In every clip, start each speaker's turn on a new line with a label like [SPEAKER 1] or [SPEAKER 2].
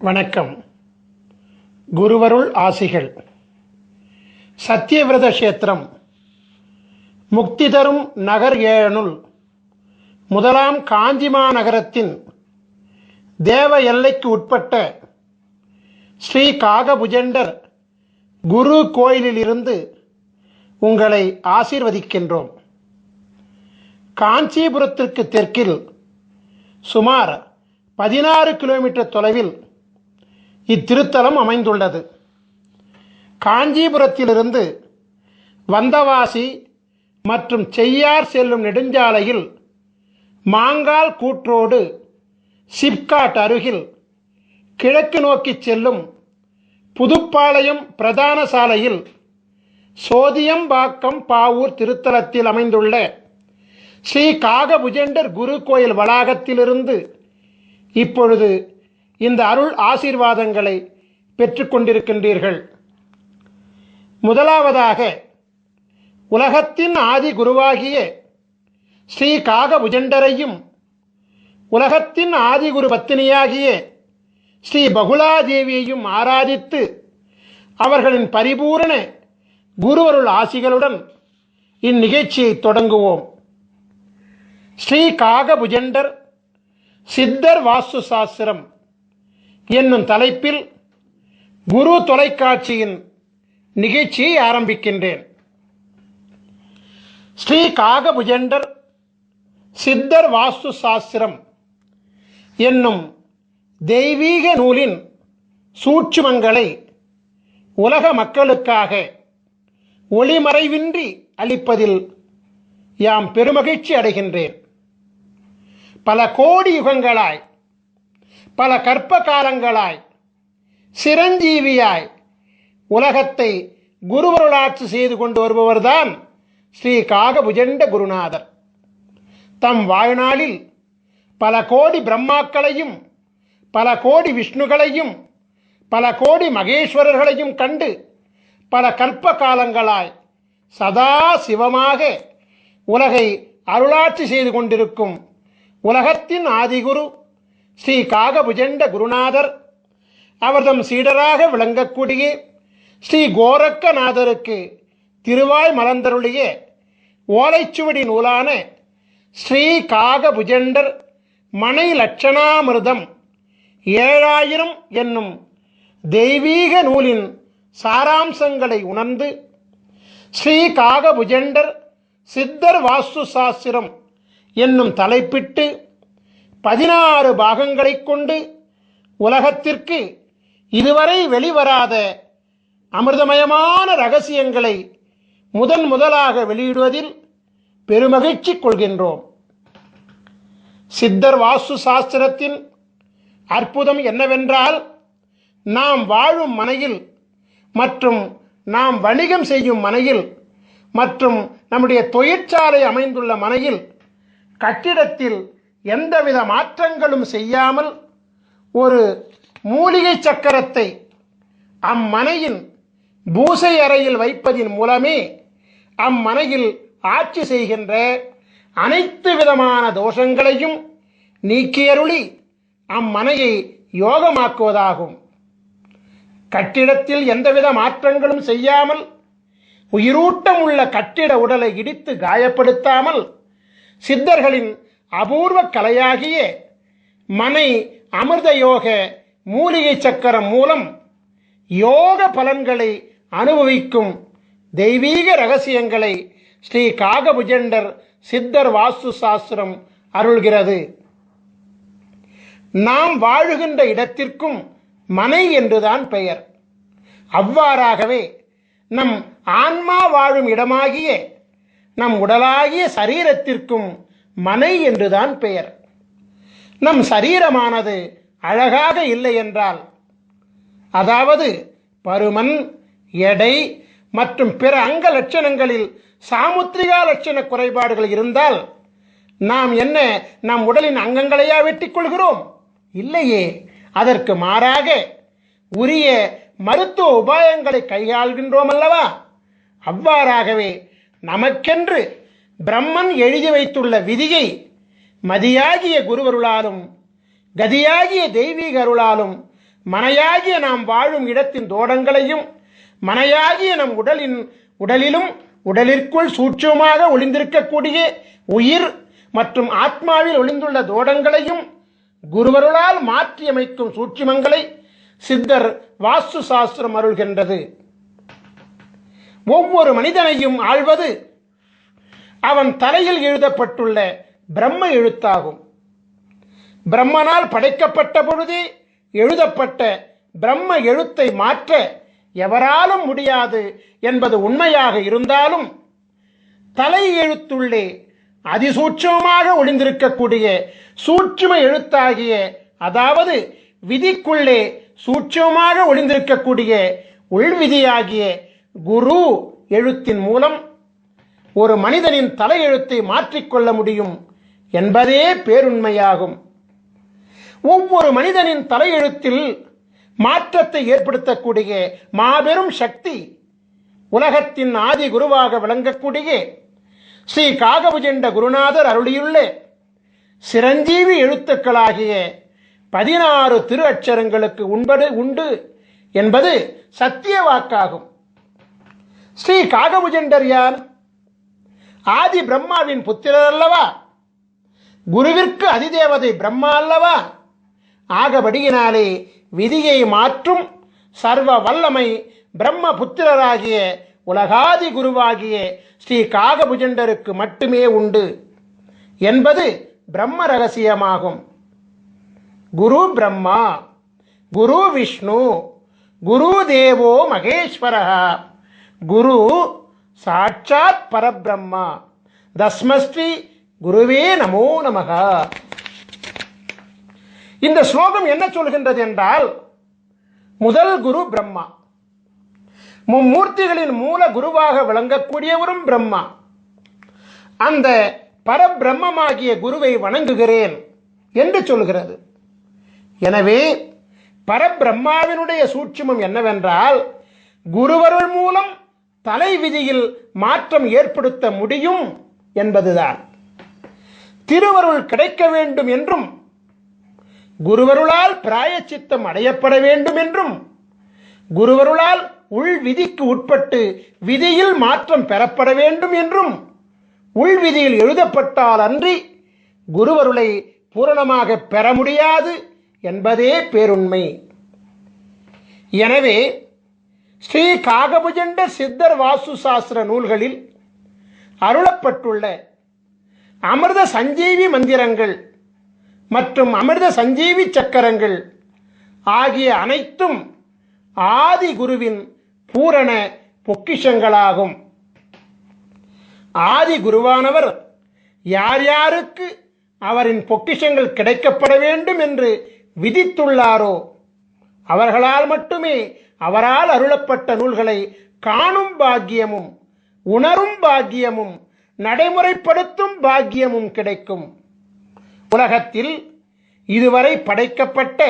[SPEAKER 1] வணக்கம். குருவருள் ஆசிகள். சத்தியவிரத கஷேத்திரம் முக்தி தரும் நகர் ஏழனுள் முதலாம் காஞ்சிமா நகரத்தின் தேவ எல்லைக்கு உட்பட்ட ஸ்ரீ காகபுஜண்டர் குரு கோயிலிலிருந்து உங்களை ஆசீர்வதிக்கின்றோம். காஞ்சிபுரத்திற்கு தெற்கில் சுமார் 16 கிலோமீட்டர் தொலைவில் இத்திருத்தலம் அமைந்துள்ளது. காஞ்சிபுரத்திலிருந்து வந்தவாசி மற்றும் செய்யார் செல்லும் நெடுஞ்சாலையில் மாங்கால் கூற்றோடு சிப்காட் அருகில் கிழக்கு நோக்கி செல்லும் புதுப்பாளையம் பிரதான சாலையில் சோதியம்பாக்கம் பாவூர் திருத்தலத்தில் அமைந்துள்ள ஸ்ரீ காகபுஜண்டர் குரு கோயில் வளாகத்திலிருந்து இப்பொழுது இந்த அருள் ஆசீர்வாதங்களை பெற்றுக்கொண்டிருக்கின்றீர்கள். முதலாவதாக உலகத்தின் ஆதி குருவாகிய ஸ்ரீ காகபுஜண்டரையும் உலகத்தின் ஆதிகுரு பத்தினியாகிய ஸ்ரீ பகுலாதேவியையும் ஆராதித்து அவர்களின் பரிபூரண குருவருள் ஆசிகளுடன் இந்நிகழ்ச்சியை தொடங்குவோம். ஸ்ரீ காகபுஜண்டர் சித்தர் வாஸ்து சாஸ்திரம் என்னும் தலைப்பில் குரு தொலைக்காட்சியின் நிகழ்ச்சியை ஆரம்பிக்கின்றேன். ஸ்ரீ காகபுஜண்டர் சித்தர் வாஸ்து சாஸ்திரம் என்னும் தெய்வீக நூலின் சூட்சுமங்களை உலக மக்களுக்காக ஒளிமறைவின்றி அளிப்பதில் யாம் பெருமகிழ்ச்சி அடைகின்றேன். பல கோடி யுகங்களாய், பல கற்ப காலங்களாய் சிரஞ்சீவியாய் உலகத்தை குருவருளாட்சி செய்து கொண்டு வருபவர்தான் ஸ்ரீ காகபுஜண்ட குருநாதர். தம் வாழ்நாளில் பல கோடி பிரம்மாக்களையும் பல கோடி விஷ்ணுகளையும் பல கோடி மகேஸ்வரர்களையும் கண்டு பல கல்ப காலங்களாய் சதா சிவமாக உலகை அருளாட்சி செய்து கொண்டிருக்கும் உலகத்தின் ஆதிகுரு ஸ்ரீ காகபுஜண்ட குருநாதர் அவர்தம் சீடராக விளங்கக்கூடிய ஸ்ரீ கோரக்கநாதருக்கு திருவாய் மலர்ந்தருளிய ஓலைச்சுவடி நூலான ஸ்ரீ காகபுஜண்டர் மனை லட்சணாமிர்தம் 7000 என்னும் தெய்வீக நூலின் சாராம்சங்களை உணர்ந்து ஸ்ரீ காகபுஜண்டர் சித்தர் வாஸ்து சாஸ்திரம் என்னும் தலைப்பிட்டு 16 பாகங்களை கொண்டு உலகத்திற்கு இதுவரை வெளிவராத அமிர்தமயமான ரகசியங்களை முதலாக வெளியிடுவதில் பெருமகிழ்ச்சி கொள்கின்றோம். சித்தர் வாஸ்து சாஸ்திரத்தின் அற்புதம் என்னவென்றால், நாம் வாழும் மனையில் மற்றும் நாம் வணிகம் செய்யும் மனையில் மற்றும் நம்முடைய தொழிற்சாலை அமைந்துள்ள மனையில் கட்டிடத்தில் எந்தவித மாற்றங்களும் செய்யாமல் ஒரு மூலிகை சக்கரத்தை அம்மனையின் பூசை அறையில் வைப்பதின் மூலமே அம்மனையில் ஆட்சி செய்கின்ற அனைத்து விதமான தோஷங்களையும் நீக்கியருளி அம்மனையை யோகமாக்குவதாகும். கட்டிடத்தில் எந்தவித மாற்றங்களும் செய்யாமல் உயிரூட்டம் உள்ள கட்டிட உடலை இடித்து காயப்படுத்தாமல் சித்தர்களின் அபூர்வ கலையாகிய மனை அமிர்த யோக மூலிகை சக்கரம் மூலம் யோக பலன்களை அனுபவிக்கும் தெய்வீக ரகசியங்களை ஸ்ரீ காகபுஜண்டர் சித்தர் வாஸ்து சாஸ்திரம் அருள்கிறது. நாம் வாழுகின்ற இடத்திற்கும் மனை என்றுதான் பெயர். அவ்வாறாகவே நம் ஆன்மா வாழும் இடமாகிய நம் உடலாகிய சரீரத்திற்கும் மனை என்றுதான் பெயர். நம் சரீரமானது அழகாக இல்லை என்றால், அதாவது பருமன், எடை மற்றும் பிற அங்க லட்சணங்களில் சாமுத்திரிகா லட்சண குறைபாடுகள் இருந்தால் நாம் என்ன நம் உடலின் அங்கங்களையா வெட்டிக் கொள்கிறோம்? இல்லையே. அதற்கு மாறாக உரிய மருத்துவ உபாயங்களை கையாள்கின்றோம் அல்லவா? அவ்வாறாகவே நமக்கென்று பிரம்மன் எழுதி வைத்துள்ள விதியை மதியாகிய குருவருளாலும் கதியாகிய தெய்வீக அருளாலும் மனையாகிய நாம் வாழும் இடத்தின் தோடங்களையும் மனையாகிய நம் உடலிலும் உடலிற்குள் சூட்சமாக ஒளிந்திருக்கக்கூடிய உயிர் மற்றும் ஆத்மாவில் ஒளிந்துள்ள தோடங்களையும் குருவருளால் மாற்றியமைக்கும் சூட்சுமங்களை சித்தர் வாஸ்து சாஸ்திரம் அருள்கின்றது. ஒவ்வொரு மனிதனையும் ஆள்வது அவன் தலையில் எழுதப்பட்டுள்ள பிரம்ம எழுத்தாகும். பிரம்மனால் படைக்கப்பட்ட பொழுதே எழுதப்பட்ட பிரம்ம எழுத்தை மாற்ற எவராலும் முடியாது என்பது உண்மையாக இருந்தாலும் தலை எழுத்துள்ளே அதிசூட்சமாக ஒளிந்திருக்கக்கூடிய சூட்சும எழுத்தாகிய, அதாவது விதிக்குள்ளே சூட்சமாக ஒளிந்திருக்கக்கூடிய உள்விதியாகிய குரு எழுத்தின் மூலம் ஒரு மனிதனின் தலையெழுத்தை மாற்றிக்கொள்ள முடியும் என்பதே பேருண்மையாகும். ஒவ்வொரு மனிதனின் தலையெழுத்தில் மாற்றத்தை ஏற்படுத்தக்கூடிய மாபெரும் சக்தி உலகத்தின் ஆதி குருவாக விளங்கக்கூடிய ஸ்ரீ காகபுஜண்ட குருநாதர் அருளியுள்ள சிரஞ்சீவி எழுத்துக்களாகிய 16 திரு அட்சரங்களுக்கு உண்டு என்பது சத்திய வாக்காகும். ஸ்ரீ காகபுஜண்டர் யார்? ஆதி பிரம்மாவின் புத்திரர் அல்லவா? குருவிற்கு அதிதேவதை பிரம்மா அல்லவா? ஆகபடியினாலே விதியை மாற்றும் சர்வ வல்லமை பிரம்ம புத்திரராகிய உலகாதி குருவாகிய ஸ்ரீ காகபுஜண்டருக்கு மட்டுமே உண்டு என்பது பிரம்ம ரகசியமாகும். குரு பிரம்மா, குரு விஷ்ணு, குரு தேவோ மகேஸ்வரः, குரு சாட்சாத் பரபிரம்மா, தஸ்மஸ்ரீ குருவே நமோ நமக. இந்த ஸ்லோகம் என்ன சொல்கின்றது என்றால், முதல் குரு பிரம்மா, மும்மூர்த்திகளின் மூல குருவாக விளங்கக்கூடியவரும் பிரம்மா. அந்த பரபிரம்மமாகிய குருவை வணங்குகிறேன் என்று சொல்கிறது. எனவே பரபிரம்மாவினுடைய சூட்சுமம் என்னவென்றால், குருவருள் மூலம் தலை விதியில் மாற்றம் ஏற்படுத்த முடியும் என்பதுதான். திருவருள் கிடைக்க வேண்டும் என்றும், குருவருளால் பிராயச்சித்தம் அடையப்பட வேண்டும் என்றும், குருவருளால் உள் விதிக்கு உட்பட்டு விதியில் மாற்றம் பெறப்பட வேண்டும் என்றும் உள்விதியில் எழுதப்பட்டால் அன்றி குருவருளை பூரணமாக பெற முடியாது என்பதே பேருண்மை. எனவே ஸ்ரீ காகபுஜண்ட சித்தர் வாஸ்து சாஸ்திர நூல்களில் அருளப்பட்டுள்ள அமிர்த சஞ்சீவி மந்திரங்கள் மற்றும் அமிர்த சஞ்சீவி சக்கரங்கள் ஆகிய அனைத்தும் ஆதி குருவின் பூரண பொக்கிஷங்களாகும். ஆதி குருவானவர் யார் யாருக்கு அவரின் பொக்கிஷங்கள் கிடைக்கப்பட வேண்டும் என்று விதித்துள்ளாரோ அவர்களால் மட்டுமே அவரால் அருளப்பட்ட நூல்களை காணும் பாக்கியமும் உணரும் பாக்கியமும் நடைமுறைப்படுத்தும் பாக்கியமும் கிடைக்கும். உலகத்தில் இதுவரை படைக்கப்பட்ட,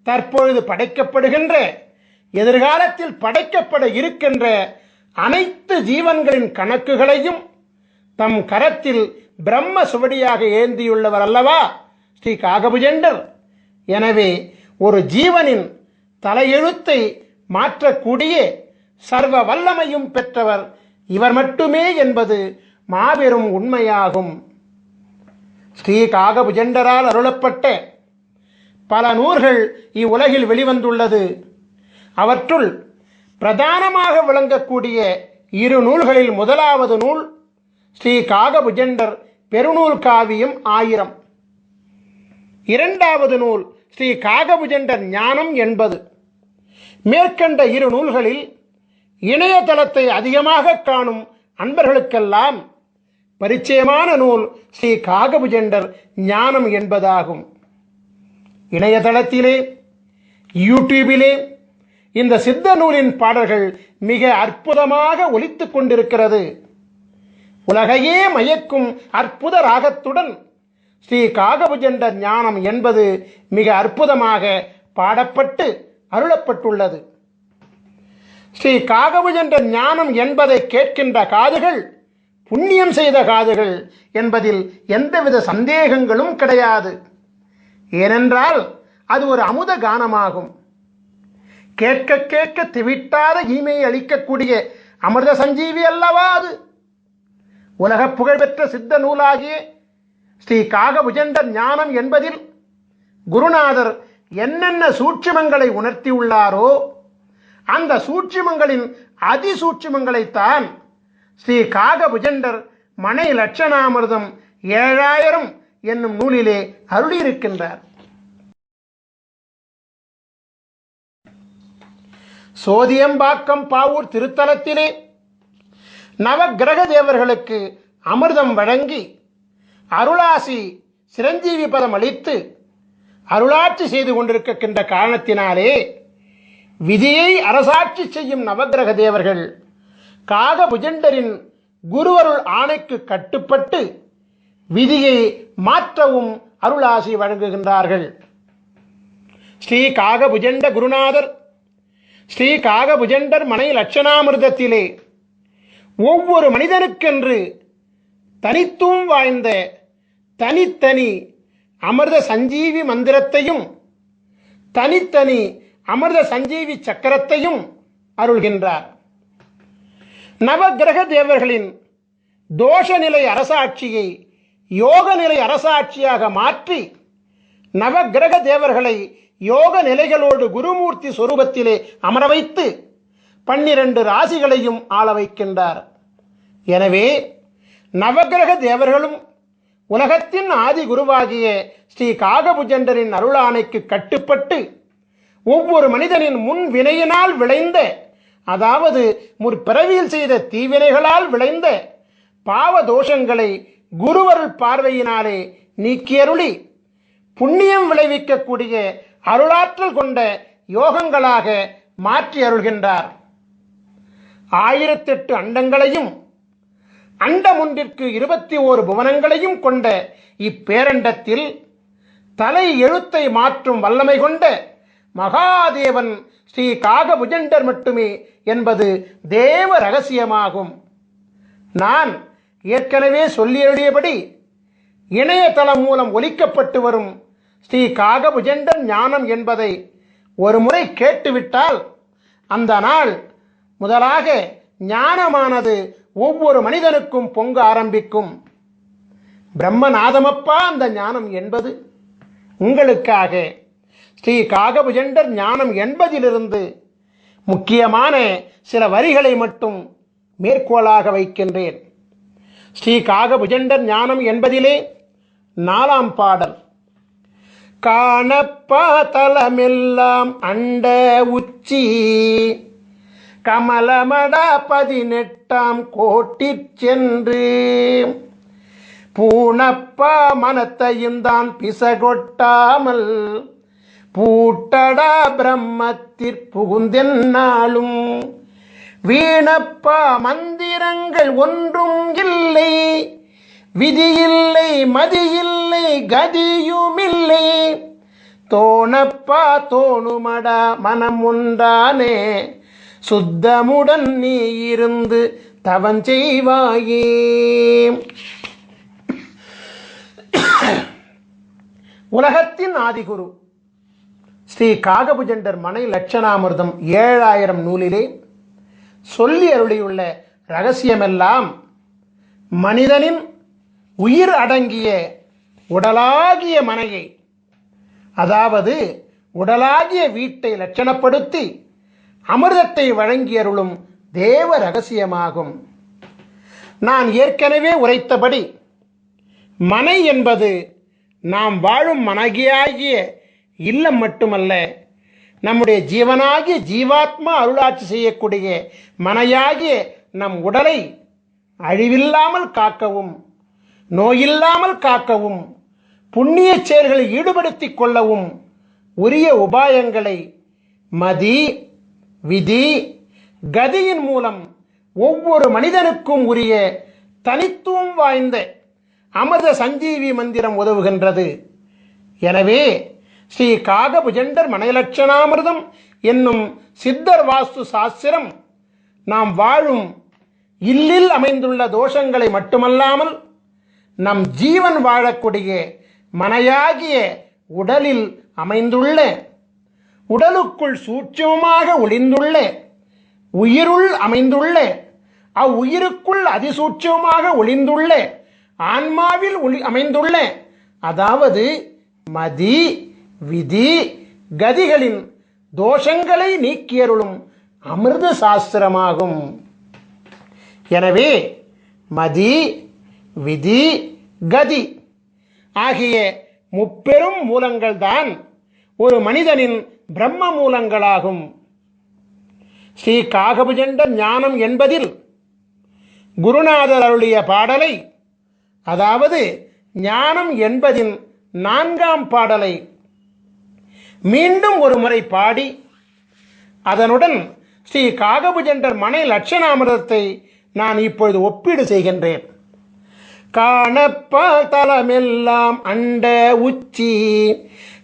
[SPEAKER 1] தற்பொழுது படைக்கப்படுகின்ற, எதிர்காலத்தில் படைக்கப்பட இருக்கின்ற அனைத்து ஜீவன்களின் கணக்குகளையும் தம் கரத்தில் பிரம்ம சுவடியாக ஏந்தியுள்ளவர் அல்லவா ஸ்ரீ காகபுஜண்டர். எனவே ஒரு ஜீவனின் தலையெழுத்தை மாற்றக்கூடிய சர்வ வல்லமையும் பெற்றவர் இவர் மட்டுமே என்பது மாபெரும் உண்மையாகும். ஸ்ரீ காகபுஜண்டரால் அருளப்பட்ட பல நூல்கள் இவ்வுலகில் வெளிவந்துள்ளது. அவற்றுள் பிரதானமாக விளங்கக்கூடிய 2 நூல்களில் முதலாவது நூல் ஸ்ரீ காகபுஜண்டர் பெருநூல் காவியம் 1000. இரண்டாவது நூல் ஸ்ரீ காகபுஜண்டர் ஞானம் 80. மேற்கண்ட 2 நூல்களில் இணையதளத்தை அதிகமாக காணும் அன்பர்களுக்கெல்லாம் பரிச்சயமான நூல் ஸ்ரீ காகபுஜண்டர் ஞானம் என்பதாகும். இணையதளத்திலே, யூடியூபிலே இந்த சித்த நூலின் பாடல்கள் மிக அற்புதமாக ஒலித்துக் கொண்டிருக்கிறது. உலகையே மயக்கும் அற்புத ராகத்துடன் ஸ்ரீ காகபுஜண்டர் ஞானம் என்பது மிக அற்புதமாக பாடப்பட்டு அருளப்பட்டுள்ளது. ஸ்ரீ காகபுஜண்டர் ஞானம் என்பதை கேட்கின்ற காதுகள் புண்ணியம் செய்த காதுகள் என்பதில் எந்தவித சந்தேகங்களும் கிடையாது. ஏனென்றால் அது ஒரு அமுத கானமாகும். கேட்க கேட்க திவிட்டாத ஈமையை அளிக்கக்கூடிய அமிர்த சஞ்சீவி அல்லவா அது. உலக புகழ்பெற்ற சித்த நூலாகிய ஸ்ரீ காகபுஜண்டர் ஞானம் என்பதில் குருநாதர் என்னென்ன சூட்சுமங்களை உணர்த்தியுள்ளாரோ அந்த சூட்சுமங்களின் அதிசூட்சுமங்களைத்தான் ஸ்ரீ காகபுஜண்டர் மனை லட்சணாமிர்தம் 7000 என்னும் நூலிலே அருளியிருக்கின்றார். சோதியம்பாக்கம் பாவூர் திருத்தலத்திலே நவக்கிரக தேவர்களுக்கு அமிர்தம் வழங்கி அருளாசி சிரஞ்சீவி பதம் அளித்து அருளாட்சி செய்து கொண்டிருக்கின்ற காரணத்தினாலே விதியை அரசாட்சி செய்யும் நவக்கிரக தேவர்கள் காகபுஜண்டரின் குருவருள் ஆணைக்கு கட்டுப்பட்டு விதியை மாற்றவும் அருளாசி வழங்குகின்றார்கள். ஸ்ரீ காகபுஜண்ட குருநாதர் ஸ்ரீ காகபுஜண்டர் மனை லட்சணாமிர்தத்திலே ஒவ்வொரு மனிதனுக்கென்று தனித்துவம் வாய்ந்த தனித்தனி அமிர்த சஞ்சீவி மந்திரத்தையும் தனித்தனி அமிர்த சஞ்சீவி சக்கரத்தையும் அருள்கின்றார். நவக்கிரக தேவர்களின் தோஷ நிலை அரசாட்சியை யோக நிலை அரசாட்சியாக மாற்றி நவக்கிரக தேவர்களை யோக நிலைகளோடு குருமூர்த்தி சொரூபத்திலே அமர வைத்து 12 ராசிகளையும் ஆள வைக்கின்றார். எனவே நவக்கிரக தேவர்களும் உலகத்தின் ஆதி குருவாகிய ஸ்ரீ காகபுஜண்டரின் அருளாணைக்கு கட்டுப்பட்டு ஒவ்வொரு மனிதனின் முன் வினையினால் விளைந்த, அதாவது முற்பிறவியில் செய்த தீவினைகளால் விளைந்த பாவ தோஷங்களை குருவருள் பார்வையினாலே நீக்கியருளி புண்ணியம் விளைவிக்கக்கூடிய அருளாற்றல் கொண்ட யோகங்களாக மாற்றி அருள்கின்றார். 1008 அண்டங்களையும் அண்டம் ஒன்றிற்கு 21 புவனங்களையும் கொண்ட இப்பேரண்டத்தில் தலை எழுத்தை மாற்றும் வல்லமை கொண்ட மகாதேவன் ஸ்ரீ காகபுஜண்டர் மட்டுமே என்பது தேவ ரகசியமாகும். நான் ஏற்கனவே சொல்லியபடி இணையதளம் மூலம் ஒலிக்கப்பட்டு வரும் ஸ்ரீ காகபுஜண்டர் ஞானம் என்பதை ஒரு முறை கேட்டுவிட்டால் அந்த நாள் முதலாக ஞானமானது ஒவ்வொரு மனிதனுக்கும் பொங்க ஆரம்பிக்கும். பிரம்மநாதமப்பா அந்த ஞானம் என்பது உங்களுக்காக ஸ்ரீ காகபுஜண்டர் ஞானம் என்பதிலிருந்து முக்கியமான சில வரிகளை மட்டும் மேற்கோளாக வைக்கின்றேன். ஸ்ரீ காகபுஜண்டர் ஞானம் என்பதிலே 4ஆம் பாடல். காணப்பா தலமெல்லாம் அண்ட உச்சி கமலமட 18ஆம் கோட்டிற் சென்று பூணப்பா மனத்தையும் தான் பிசகொட்டாமல் பூட்டடா பிரம்மத்திற் புகுந்தென்னாலும் வீணப்பா மந்திரங்கள் ஒன்றும் இல்லை, விதியில்லை மதியில்லை கதியுமில்லை, தோணப்பா தோணுமடா மனம் உண்டானே சுத்தமுடன் நீ இருந்து தவஞ்செய்வாயே. உலகத்தின் ஆதிகுரு ஸ்ரீ காகபுஜண்டர் மனை லட்சணாமிர்தம் 7000 நூலிலே சொல்லி அருளியுள்ள இரகசியமெல்லாம் மனிதனின் உயிர் அடங்கிய உடலாகிய மனையை, அதாவது உடலாகிய வீட்டை லட்சணப்படுத்தி அமிர்தத்தை வழங்கி அருளும் தேவ ரகசியமாகும். நான் ஏற்கனவே உரைத்தபடி மனை என்பது நாம் வாழும் மனகியாகிய இல்லம் மட்டுமல்ல, நம்முடைய ஜீவனாகிய ஜீவாத்மா அருளாட்சி செய்யக்கூடிய மனையாகிய நம் உடலை அழிவில்லாமல் காக்கவும் நோயில்லாமல் காக்கவும் புண்ணிய செயல்களில் ஈடுபடுத்திக் கொள்ளவும் உரிய உபாயங்களை மதி விதி கதியின் மூலம் ஒவ்வொரு மனிதனுக்கும் உரிய தனித்துவம் வாய்ந்த அமிர்த சஞ்சீவி மந்திரம் உதவுகின்றது. எனவே ஸ்ரீ காகபுஜண்டர் மனைலட்சணாமிர்தம் என்னும் சித்தர் வாஸ்து சாஸ்திரம் நாம் வாழும் இல்லில் அமைந்துள்ள தோஷங்களை மட்டுமல்லாமல் நம் ஜீவன் வாழக்கூடிய மனையாகிய உடலில் அமைந்துள்ள உடலுக்குள் சூட்சமமாக ஒளிந்துள்ள உயிருள் அமைந்துள்ள அவ்வுயிருக்குள் அதிசூட்சமாக ஒளிந்துள்ள ஆன்மாவில் அமைந்துள்ள, அதாவது மதி விதி கதிகளின் தோஷங்களை நீக்கியருளும் அமிர்த சாஸ்திரமாகும். எனவே மதி விதி கதி ஆகிய முப்பெரும் மூலங்கள் தான் ஒரு மனிதனின் பிரம்ம மூலங்களாகும். ஸ்ரீ காகபுஜண்ட ஞானம் என்பதில் குருநாதர் அருளிய பாடலை, அதாவது ஞானம் என்பதின் 4ஆம் பாடலை மீண்டும் ஒரு முறை பாடி அதனுடன் ஸ்ரீ காகபுஜண்டர் மனை லட்சணாமிரதத்தை நான் இப்பொழுது ஒப்பீடு செய்கின்றேன். காணப்பால் தலமெல்லாம் அண்ட உச்சி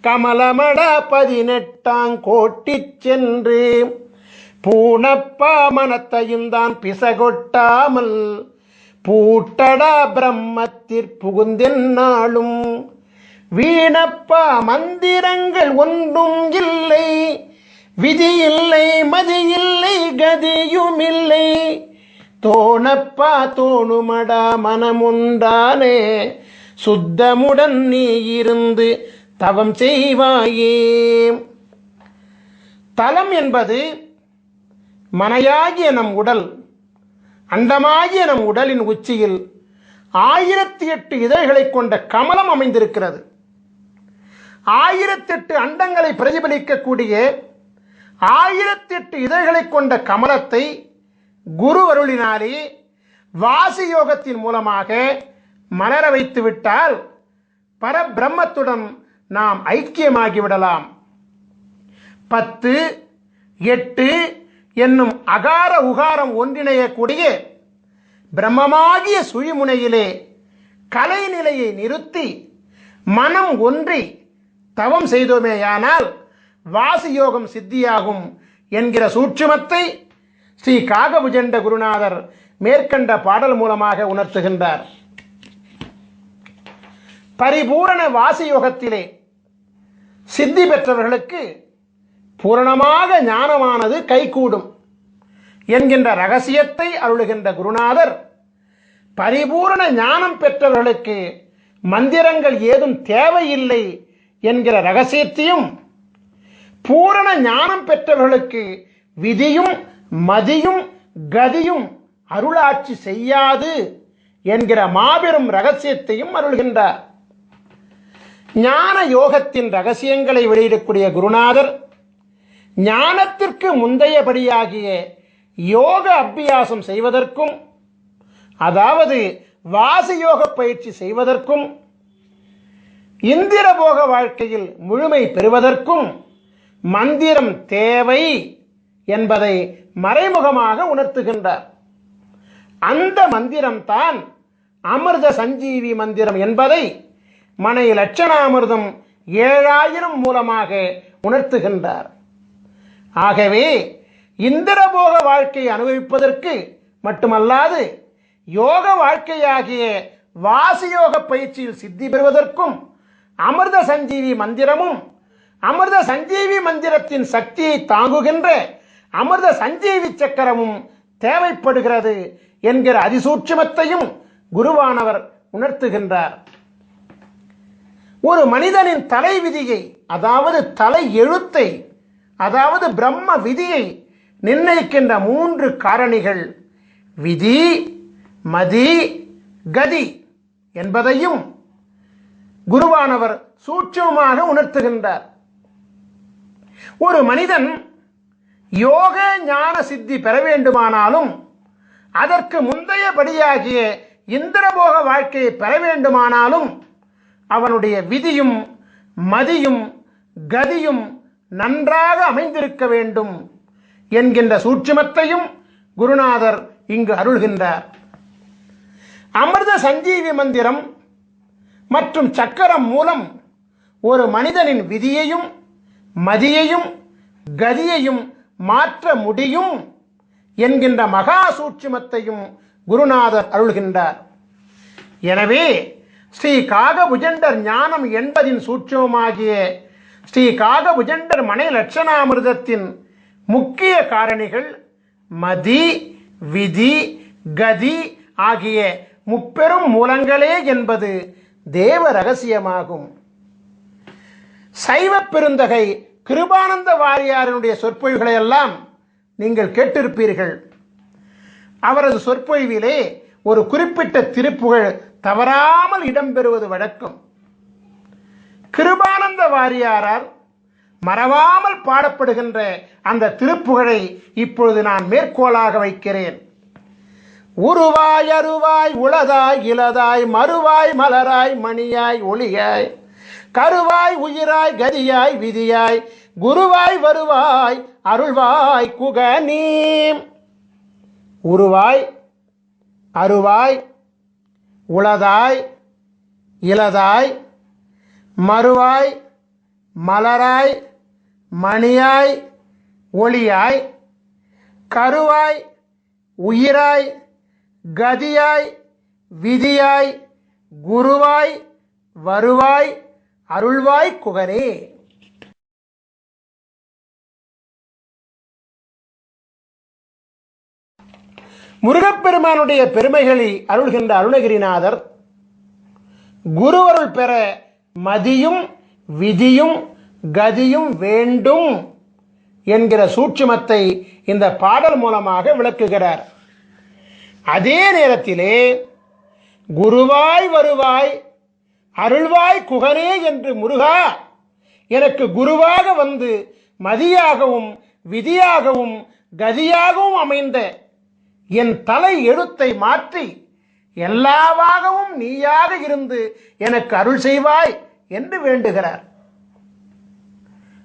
[SPEAKER 1] கமலமட 18ஆம் கோட்டி சென்று பூணப்பா மனத்தையும் தான் பிசகொட்டாமல் பூட்டடா பிரம்மத்திற்புகுந்தென்னாலும் வீணப்பா மந்திரங்கள் ஒன்றும் இல்லை, விதி இல்லை மதி இல்லை கதியும் இல்லை, தோணப்பா தோணுமடா மனமுண்டானே சுத்தமுடன் நீ இருந்து தவம் செய்வாயே. தலம் என்பது மனையாகிய நம் உடல், அண்டமாகிய நம் உடலின் உச்சியில் 1008 இதழ்களை கொண்ட கமலம் அமைந்திருக்கிறது. 1008 அண்டங்களை பிரதிபலிக்கக்கூடிய 1008 இதழ்களை கொண்ட கமலத்தை குரு அருளினாலே வாசி யோகத்தின் மூலமாக மலர வைத்து விட்டால் பரபிரம்மத்துடன் நாம் ஐக்கியமாகிவிடலாம். 10, 8 என்னும் அகார உகாரம் ஒன்றிணையக்கூடிய பிரம்மமாகிய சுழிமுனையிலே கலைநிலையை நிறுத்தி மனம் ஒன்றி தவம் செய்தோமேயானால் வாசியோகம் சித்தியாகும் என்கிற சூட்சுமத்தை ஸ்ரீ காகபுஜண்ட குருநாதர் மேற்கண்ட பாடல் மூலமாக உணர்த்துகின்றார். பரிபூரண வாசியோகத்திலே சித்தி பெற்றவர்களுக்கு பூரணமாக ஞானமானது கைகூடும் என்கின்ற ரகசியத்தை அருளுகின்ற குருநாதர், பரிபூரண ஞானம் பெற்றவர்களுக்கு மந்திரங்கள் ஏதும் தேவையில்லை என்கிற ரகசியத்தையும், பூரண ஞானம் பெற்றவர்களுக்கு விதியும் மதியும் கதியும் அருளாட்சி செய்யாது என்கிற மாபெரும் ரகசியத்தையும் அருள்கின்றார். ஞான யோகத்தின் ரகசியங்களை வெளியிடக்கூடிய குருநாதர் ஞானத்திற்கு முந்தையபடியாகிய யோக அபியாசம் செய்வதற்கும், அதாவது வாசியோக பயிற்சி செய்வதற்கும், இந்திரபோக வாழ்க்கையில் முழுமை பெறுவதற்கும் மந்திரம் தேவை என்பதை மறைமுகமாக உணர்த்துகின்றார். அந்த மந்திரம்தான் அமிர்த சஞ்சீவி மந்திரம் என்பதை மனை லட்சணாமிர்தம் 7000 மூலமாக உணர்த்துகின்றார். ஆகவே இந்திரபோக வாழ்க்கையை அனுபவிப்பதற்கு மட்டுமல்லாது யோக வாழ்க்கையாகிய வாசியோக பயிற்சியில் சித்தி பெறுவதற்கும் அமிர்த சஞ்சீவி மந்திரமும், அமிர்த சஞ்சீவி மந்திரத்தின் சக்தியை தாங்குகின்ற அமிர்த சஞ்சீவி சக்கரமும் தேவைப்படுகிறது என்கிற அதிசூட்சுமத்தையும் குருவானவர் உணர்த்துகின்றார். ஒரு மனிதனின் தலை விதியை, அதாவது தலை எழுத்தை, அதாவது பிரம்ம விதியை நிர்ணயிக்கின்ற 3 காரணிகள் விதி மதி கதி என்பதையும் குருவானவர் சூட்சமாக உணர்த்துகின்றார். ஒரு மனிதன் யோக ஞான சித்தி பெற வேண்டுமானாலும், அதற்கு முந்தையபடியாகிய இந்திரபோக வாழ்க்கையை பெற வேண்டுமானாலும் அவனுடைய விதியும் மதியும் கதியும் நன்றாக அமைந்திருக்க வேண்டும் என்கின்ற சூட்சுமத்தையும் குருநாதர் இங்கு அருள்கின்றார். அமிர்த சஞ்சீவி மந்திரம் மற்றும் சக்கரம் மூலம் ஒரு மனிதனின் விதியையும் மதியையும் கதியையும் மாற்ற முடியும் என்கின்ற மகா சூட்சுமத்தையும் குருநாதர் அருள்கின்றார். எனவே ஸ்ரீ காகபுஜண்டர் ஞானம் என்பதின் சூட்சுமமாகிய ஸ்ரீ காகபுஜண்டர் மனை லட்சணாமிர்தத்தின் முக்கிய காரணிகள் மதி, விதி, கதி ஆகிய முப்பெரும் மூலங்களே என்பது தேவ ரகசியமாகும். சைவ பெருந்தகை கிருபானந்த வாரியாரினுடைய சொற்பொழிவுகளை எல்லாம் நீங்கள் கேட்டிருப்பீர்கள். அவரது சொற்பொழிவிலே ஒரு குறிப்பிட்ட திருப்புகழ் தவறாமல் இடம்பெறுவது வழக்கம். கிருபானந்த வாரியாரால் மறவாமல் பாடப்படுகின்ற அந்த திருப்புகழை இப்பொழுது நான் மேற்கோளாக வைக்கிறேன். உருவாய் அருவாய் உளதாய் இலதாய் மறுவாய் மலராய் மணியாய் ஒளியாய் கருவாய் உயிராய் கதியாய் விதியாய் குருவாய் வருவாய் அருள்வாய் குகனீ. உருவாய் அருவாய் உளதாய் இலதாய் மறுவாய் மலராய் மணியாய் ஒளியாய் கருவாய் உயிராய் கதியாய் விதியாய் குருவாய் வருவாய் அருள்வாய் குகனே. முருகப்பெருமானுடைய பெருமைகளை அருள்கின்ற அருணகிரிநாதர் குருவருள் பெற மதியும் விதியும் கதியும் வேண்டும் என்கிற சூட்சுமத்தை இந்த பாடல் மூலமாக விளக்குகிறார். அதே நேரத்திலே குருவாய் வருவாய் அருள்வாய் குகனே என்று முருகா எனக்கு குருவாக வந்து மதியாகவும் விதியாகவும் கதியாகவும் அமைந்த என் தலை எழுத்தை மாற்றி எல்லாவாகவும் நீயாக இருந்து எனக்கு அருள் செய்வாய் என்று வேண்டுகிறார்.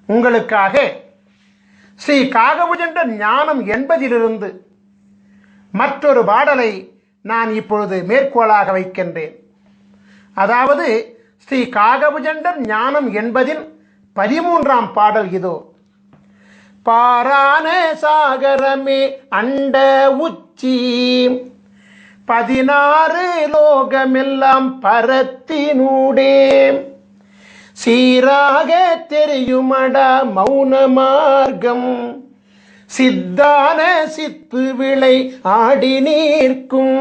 [SPEAKER 1] உங்களுக்காக ஸ்ரீ காகபுஜண்ட ஞானம் என்பதிலிருந்து மற்றொரு பாடலை நான் இப்பொழுது மேற்கோளாக வைக்கின்றேன். அதாவது ஸ்ரீ காகபுஜண்டர் ஞானம் என்பதின் 13ஆம் பாடல் இதோ. பாரான சாகரமே அண்ட உச்சி 16 லோகமெல்லாம் பரத்தினூடே சீராக தெரியுமடா மௌன மார்க்கம் சித்தான சித்து விளை ஆடி நீர்க்கும்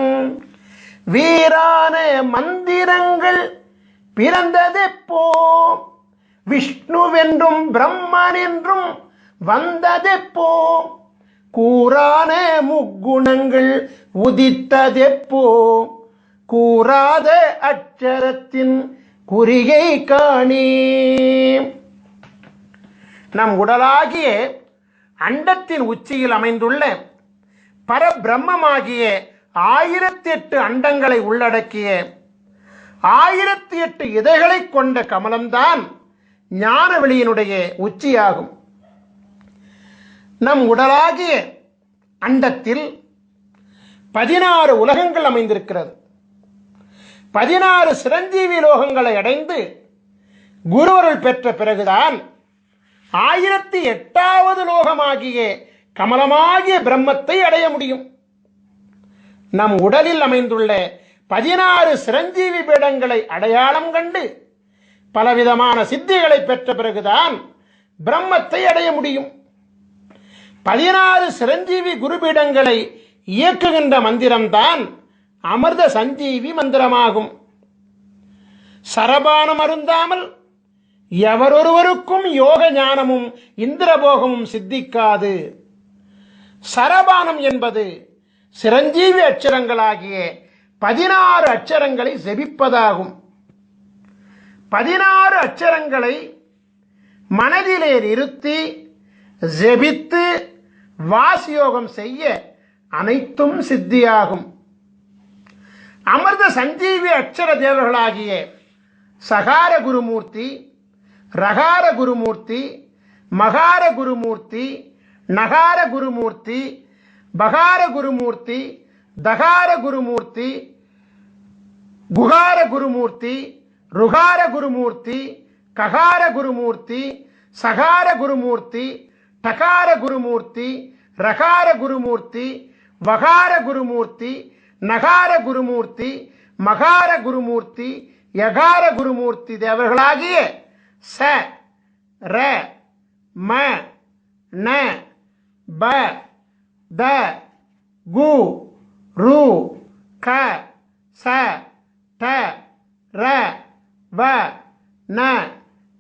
[SPEAKER 1] வீரான மந்திரங்கள் பிறந்ததெப்போ விஷ்ணுவென்றும் பிரம்மன் என்றும் வந்ததெப்போ கூறான முக்குணங்கள் உதித்ததெப்போ கூறாத அட்சரத்தின் குறியை காணி. நம் உடலாகிய அண்டத்தின் உச்சியில் அமைந்துள்ள பரபிரம்மமாகிய 1008 அண்டங்களை உள்ளடக்கிய 1008 இதழ்களை கொண்ட கமலம்தான் ஞானவெளியினுடைய உச்சியாகும். நம் உடலாகிய அண்டத்தில் 16 உலகங்கள் அமைந்திருக்கிறது. 16 சிரஞ்சீவி லோகங்களை அடைந்து குருவருள் பெற்ற பிறகுதான் 1008வது லோகமாகிய கமலமாகிய பிரம்மத்தை அடைய முடியும். நம் உடலில் அமைந்துள்ள 16 சிரஞ்சீவி பீடங்களை அடையாளம் கண்டு பலவிதமான சித்திகளை பெற்ற பிறகுதான் பிரம்மத்தை அடைய முடியும். 16 சிரஞ்சீவி குருபீடங்களை இயக்குகின்ற மந்திரம்தான் அமிர்த சஞ்சீவி மந்திரமாகும். சரபானம் அருந்தாமல் எவரொருவருக்கும் யோக ஞானமும் இந்திரபோகமும் சித்திக்காது. சரபானம் என்பது சிரஞ்சீவி அட்சரங்களாகிய 16 அட்சரங்களை ஜெபிப்பதாகும். 16 அட்சரங்களை மனதிலே நிறுத்தி ஜெபித்து வாசியோகம் செய்ய அனைத்தும் சித்தியாகும். அமிர்த சஞ்சீவி அட்சர தேவர்களாகிய சகார குருமூர்த்தி, ரகார குருமூர்த்தி, மகார குருமூர்த்தி, நகார குருமூர்த்தி, பகார குருமூர்த்தி, தகார குருமூர்த்தி, குகார குருமூர்த்தி, ருகார குருமூர்த்தி, ககார குருமூர்த்தி, சகார குருமூர்த்தி, டகார குருமூர்த்தி, ரகார குருமூர்த்தி, வகார குருமூர்த்தி, நகார குருமூர்த்தி, மகார குருமூர்த்தி, யகார குருமூர்த்தி தேவர்களாகிய ச ர ம ந ப த கு ரு க ச ட ர வ ந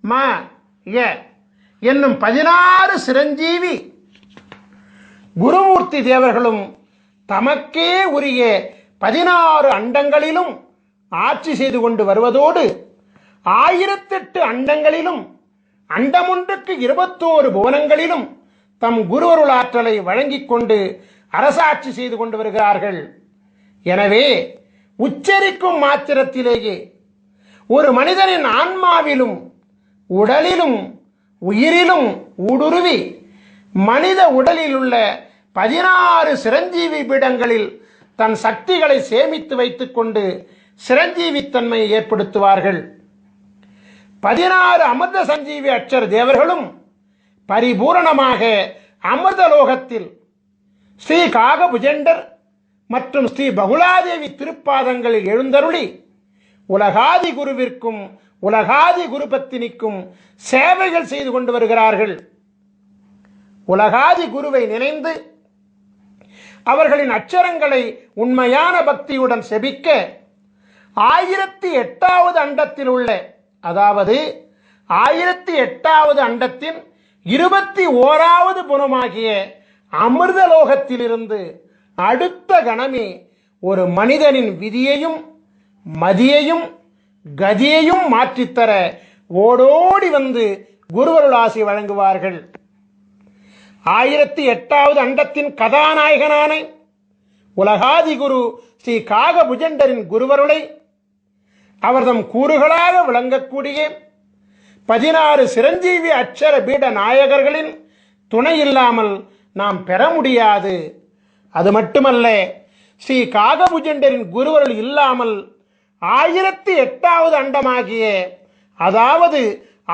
[SPEAKER 1] ம ய என்னும் 16 சிரஞ்சீவி குருமூர்த்தி தேவர்களும் தமக்கே உரிய 16 அண்டங்களிலும் ஆட்சி செய்து கொண்டு வருவதோடு 1008 அண்டங்களிலும் அண்டமொன்றுக்கு 21 புவனங்களிலும் தம் குருவருள் ஆற்றலை வழங்கிக் கொண்டு அரசாட்சி செய்து கொண்டு வருகிறார்கள். எனவே உச்சரிக்கும் மாத்திரத்திலேயே ஒரு மனிதனின் ஆன்மாவிலும் உடலிலும் உயிரிலும் ஊடுருவி மனித உடலில் உள்ள 16 சிரஞ்சீவி பீடங்களில் தன் சக்திகளை சேமித்து வைத்துக் கொண்டு சிரஞ்சீவித்தன்மையை ஏற்படுத்துவார்கள். 16 அமிர்த சஞ்சீவி அட்சர தேவர்களும் பரிபூரணமாக அமிர்தலோகத்தில் ஸ்ரீ காகபுஜண்டர் மற்றும் ஸ்ரீ பகுலாதேவி திருப்பாதங்களில் எழுந்தருளி உலகாதி குருவிற்கும் உலகாதி குருபத்தினிக்கும் சேவைகள் செய்து கொண்டு வருகிறார்கள். உலகாதி குருவை நினைந்து அவர்களின் அச்சரங்களை உண்மையான பக்தியுடன் செபிக்க 1008வது அண்டத்தில் உள்ள, அதாவது 1008வது அண்டத்தின் 21வது புறமாகிய அமிர்தலோகத்திலிருந்து அடுத்த கணமே ஒரு மனிதனின் விதியையும் மதியையும் கதியையும் மாற்றித்தர ஓடோடி வந்து குருவருளாசி வழங்குவார்கள். 1008வது அண்டத்தின் கதாநாயகனான உலகாதி குரு ஸ்ரீ காகபுஜண்டரின் குருவருளை அவர்தம் கூறுகளாக விளங்கக்கூடிய 16 சிரஞ்சீவி அட்சர பீட நாயகர்களின் துணை இல்லாமல் நாம் பெற முடியாது. அது மட்டுமல்ல, ஸ்ரீ காகபுஜண்டரின் குருவருள் இல்லாமல் 1008வது அண்டமாகிய, அதாவது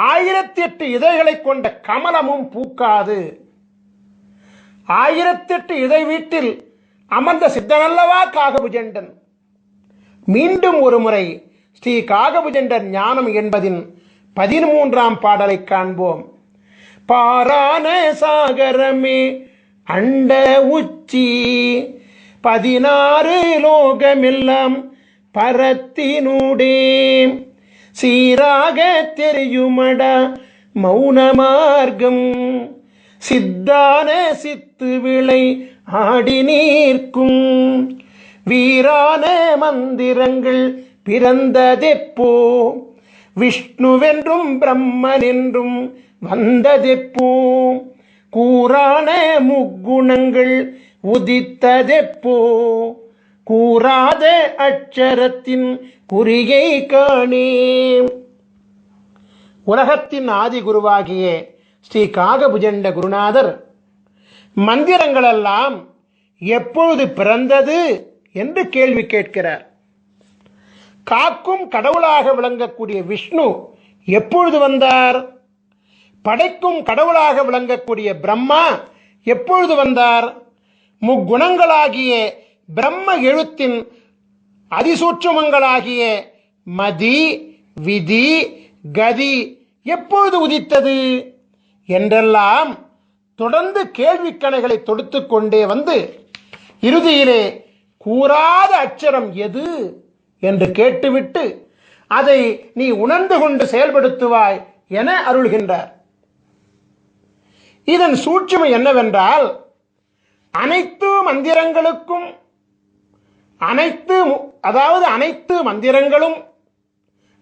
[SPEAKER 1] 1008 இதழ்களை கொண்ட கமலமும் பூக்காது. 1008 இதழ் வீட்டில் அமர்ந்த சித்தனல்லவா காகபுஜண்டன். மீண்டும் ஒரு முறை ஸ்ரீ காகபுஜண்டர் ஞானம் என்பதின் 13ஆம் பாடலை காண்போம். பாரான சாகரமே அண்ட உச்சி 16 லோகமெல்லாம் பரத்தினூடே சீராக தெரியுமடா மௌன மார்க்கம் சித்தான சித்து விளை ஆடி நீர்க்கும் வீரான மந்திரங்கள் பிறந்ததெப்போ விஷ்ணுவென்றும் பிரம்மனென்றும் வந்ததெப்போ கூறான முக்குணங்கள் உதித்ததெப்போ கூறாத அட்சரத்தின் குறியை காணே. உலகத்தின் ஆதி குருவாகிய ஸ்ரீ காகபுஜண்ட குருநாதர் மந்திரங்களெல்லாம் எப்பொழுது பிறந்தது என்று கேள்வி கேட்கிறார். காக்கும் கடவுளாக விளங்கக்கூடிய விஷ்ணு எப்பொழுது வந்தார்? படைக்கும் கடவுளாக விளங்கக்கூடிய பிரம்மா எப்பொழுது வந்தார்? முக்குணங்களாகிய பிரம்ம எழுத்தின் அதிசூட்சுமங்களாகிய மதி விதி கதி எப்பொழுது உதித்தது என்றெல்லாம் தொடர்ந்து கேள்விக்கணைகளை தொடுத்து கொண்டே வந்து இறுதியிலே கூறாத அட்சரம் எது என்று கேட்டுவிட்டு அதை நீ உணர்ந்து கொண்டு செயல்படுத்துவாய் என அருள்கின்றார். இதன் சூட்சுமை என்னவென்றால், அனைத்து மந்திரங்களுக்கும் அனைத்து மந்திரங்களும்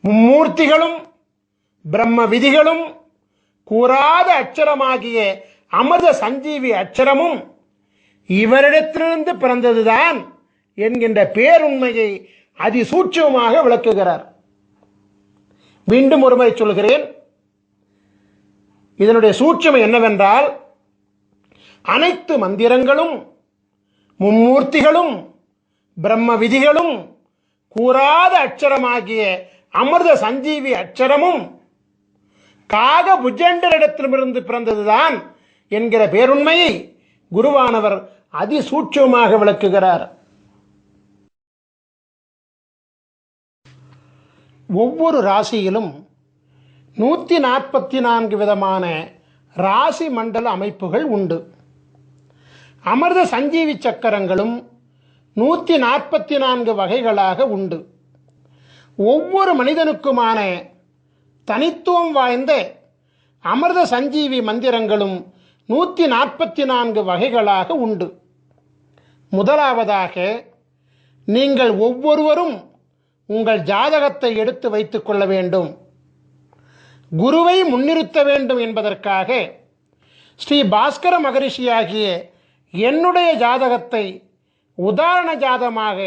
[SPEAKER 1] மும்மூர்த்திகளும் பிரம்ம விதிகளும் கூறாத அட்சரமாகிய அமிர்த சஞ்சீவி அட்சரமும் இவரிடத்திலிருந்து பிறந்ததுதான் என்கின்ற பேருண்மையை அதிசூட்சமாக விளக்குகிறார். மீண்டும் ஒருமுறை சொல்கிறேன். இதனுடைய சூட்சுமை என்னவென்றால், அனைத்து மந்திரங்களும் மும்மூர்த்திகளும் பிரம்ம விதிகளும் கூறாத அட்சரமாகிய அமிர்த சஞ்சீவி அட்சரமும் காகபுஜண்டரிடத்திலிருந்து பிறந்ததுதான் என்கிற பேருண்மையை குருவானவர் அதிசூட்சமாக விளக்குகிறார். ஒவ்வொரு ராசியிலும் 144 விதமான ராசி மண்டல அமைப்புகள் உண்டு. அமிர்த சஞ்சீவி சக்கரங்களும் 144 வகைகளாக உண்டு. ஒவ்வொரு மனிதனுக்குமான தனித்துவம் வாய்ந்த அமிர்த சஞ்சீவி மந்திரங்களும் 144 வகைகளாக உண்டு. முதலாவதாக, நீங்கள் ஒவ்வொருவரும் உங்கள் ஜாதகத்தை எடுத்து வைத்துக் கொள்ள வேண்டும். குருவை முன்னிறுத்த வேண்டும் என்பதற்காக ஸ்ரீ பாஸ்கர மகரிஷியாகிய என்னுடைய ஜாதகத்தை உதாரண ஜாதகமாக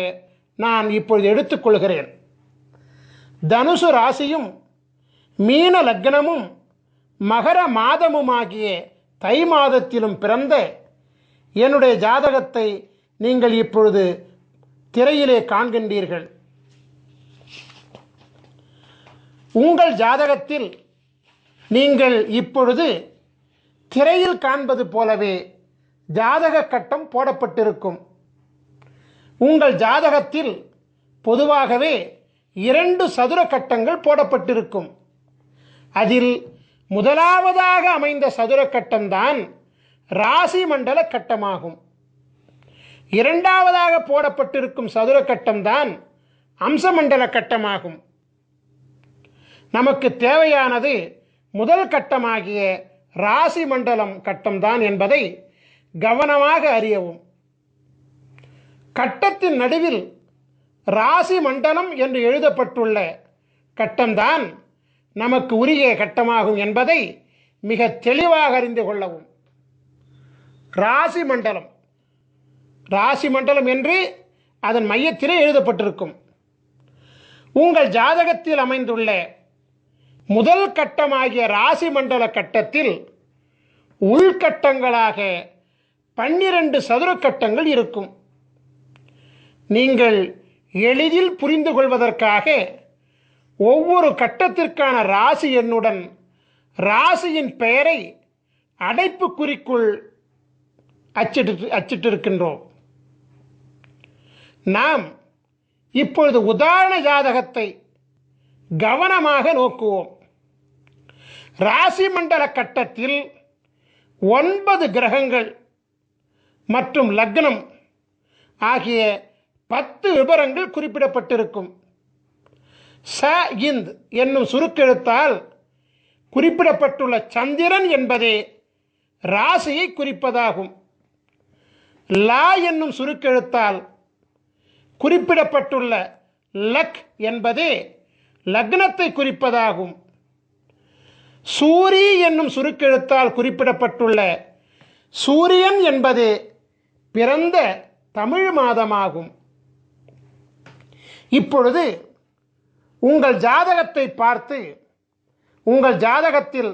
[SPEAKER 1] நான் இப்பொழுது எடுத்துக்கொள்கிறேன். தனுசு ராசியும் மீன லக்னமும் மகர மாதமுமாகிய தை மாதத்திலும் பிறந்த என்னுடைய ஜாதகத்தை நீங்கள் இப்பொழுது திரையிலே காண்கின்றீர்கள். உங்கள் ஜாதகத்தில் நீங்கள் இப்பொழுது திரையில் காண்பது போலவே ஜாதக கட்டம் போடப்பட்டிருக்கும். உங்கள் ஜாதகத்தில் பொதுவாகவே 2 சதுர கட்டங்கள் போடப்பட்டிருக்கும். அதில் முதலாவதாக அமைந்த சதுர கட்டம்தான் ராசி மண்டல கட்டமாகும். இரண்டாவதாக போடப்பட்டிருக்கும் சதுர கட்டம்தான் அம்சமண்டல கட்டமாகும். நமக்கு தேவையானது முதல் கட்டமாகிய ராசி மண்டலம் கட்டம்தான் என்பதை கவனமாக அறியவும். கட்டத்தின் நடுவில் ராசி மண்டலம் என்று எழுதப்பட்டுள்ள கட்டம்தான் நமக்கு உரிய கட்டமாகும் என்பதை மிக தெளிவாக அறிந்து கொள்ளவும். ராசி மண்டலம் ராசி மண்டலம் என்று அதன் மையத்திலே எழுதப்பட்டிருக்கும். உங்கள் ஜாதகத்தில் அமைந்துள்ள முதல் கட்டமாகிய ராசி மண்டல கட்டத்தில் உள்கட்டங்களாக 12 சதுர கட்டங்கள் இருக்கும். நீங்கள் எளிதில் புரிந்து கொள்வதற்காக ஒவ்வொரு கட்டத்திற்கான ராசி எண்ணுடன் ராசியின் பெயரை அடைப்புக்குறிக்குள் அச்சிட்டிருக்கின்றோம். நாம் இப்பொழுது உதாரண ஜாதகத்தை கவனமாக நோக்குவோம். ராசி மண்டல கட்டத்தில் 9 கிரகங்கள் மற்றும் லக்னம் ஆகிய 10 விபரங்கள் குறிப்பிடப்பட்டிருக்கும். ச இந்த் என்னும் சுருக்கெழுத்தால் குறிப்பிடப்பட்டுள்ள சந்திரன் என்பதே ராசியை குறிப்பதாகும். லா என்னும் சுருக்கெழுத்தால் குறிப்பிடப்பட்டுள்ள லக் என்பதே லக்னத்தை குறிப்பதாகும். சூரி என்னும் சுருக்கெழுத்தால் குறிப்பிடப்பட்டுள்ள சூரியன் என்பது பிறந்த தமிழ் மாதமாகும். இப்பொழுது உங்கள் ஜாதகத்தை பார்த்து உங்கள் ஜாதகத்தில்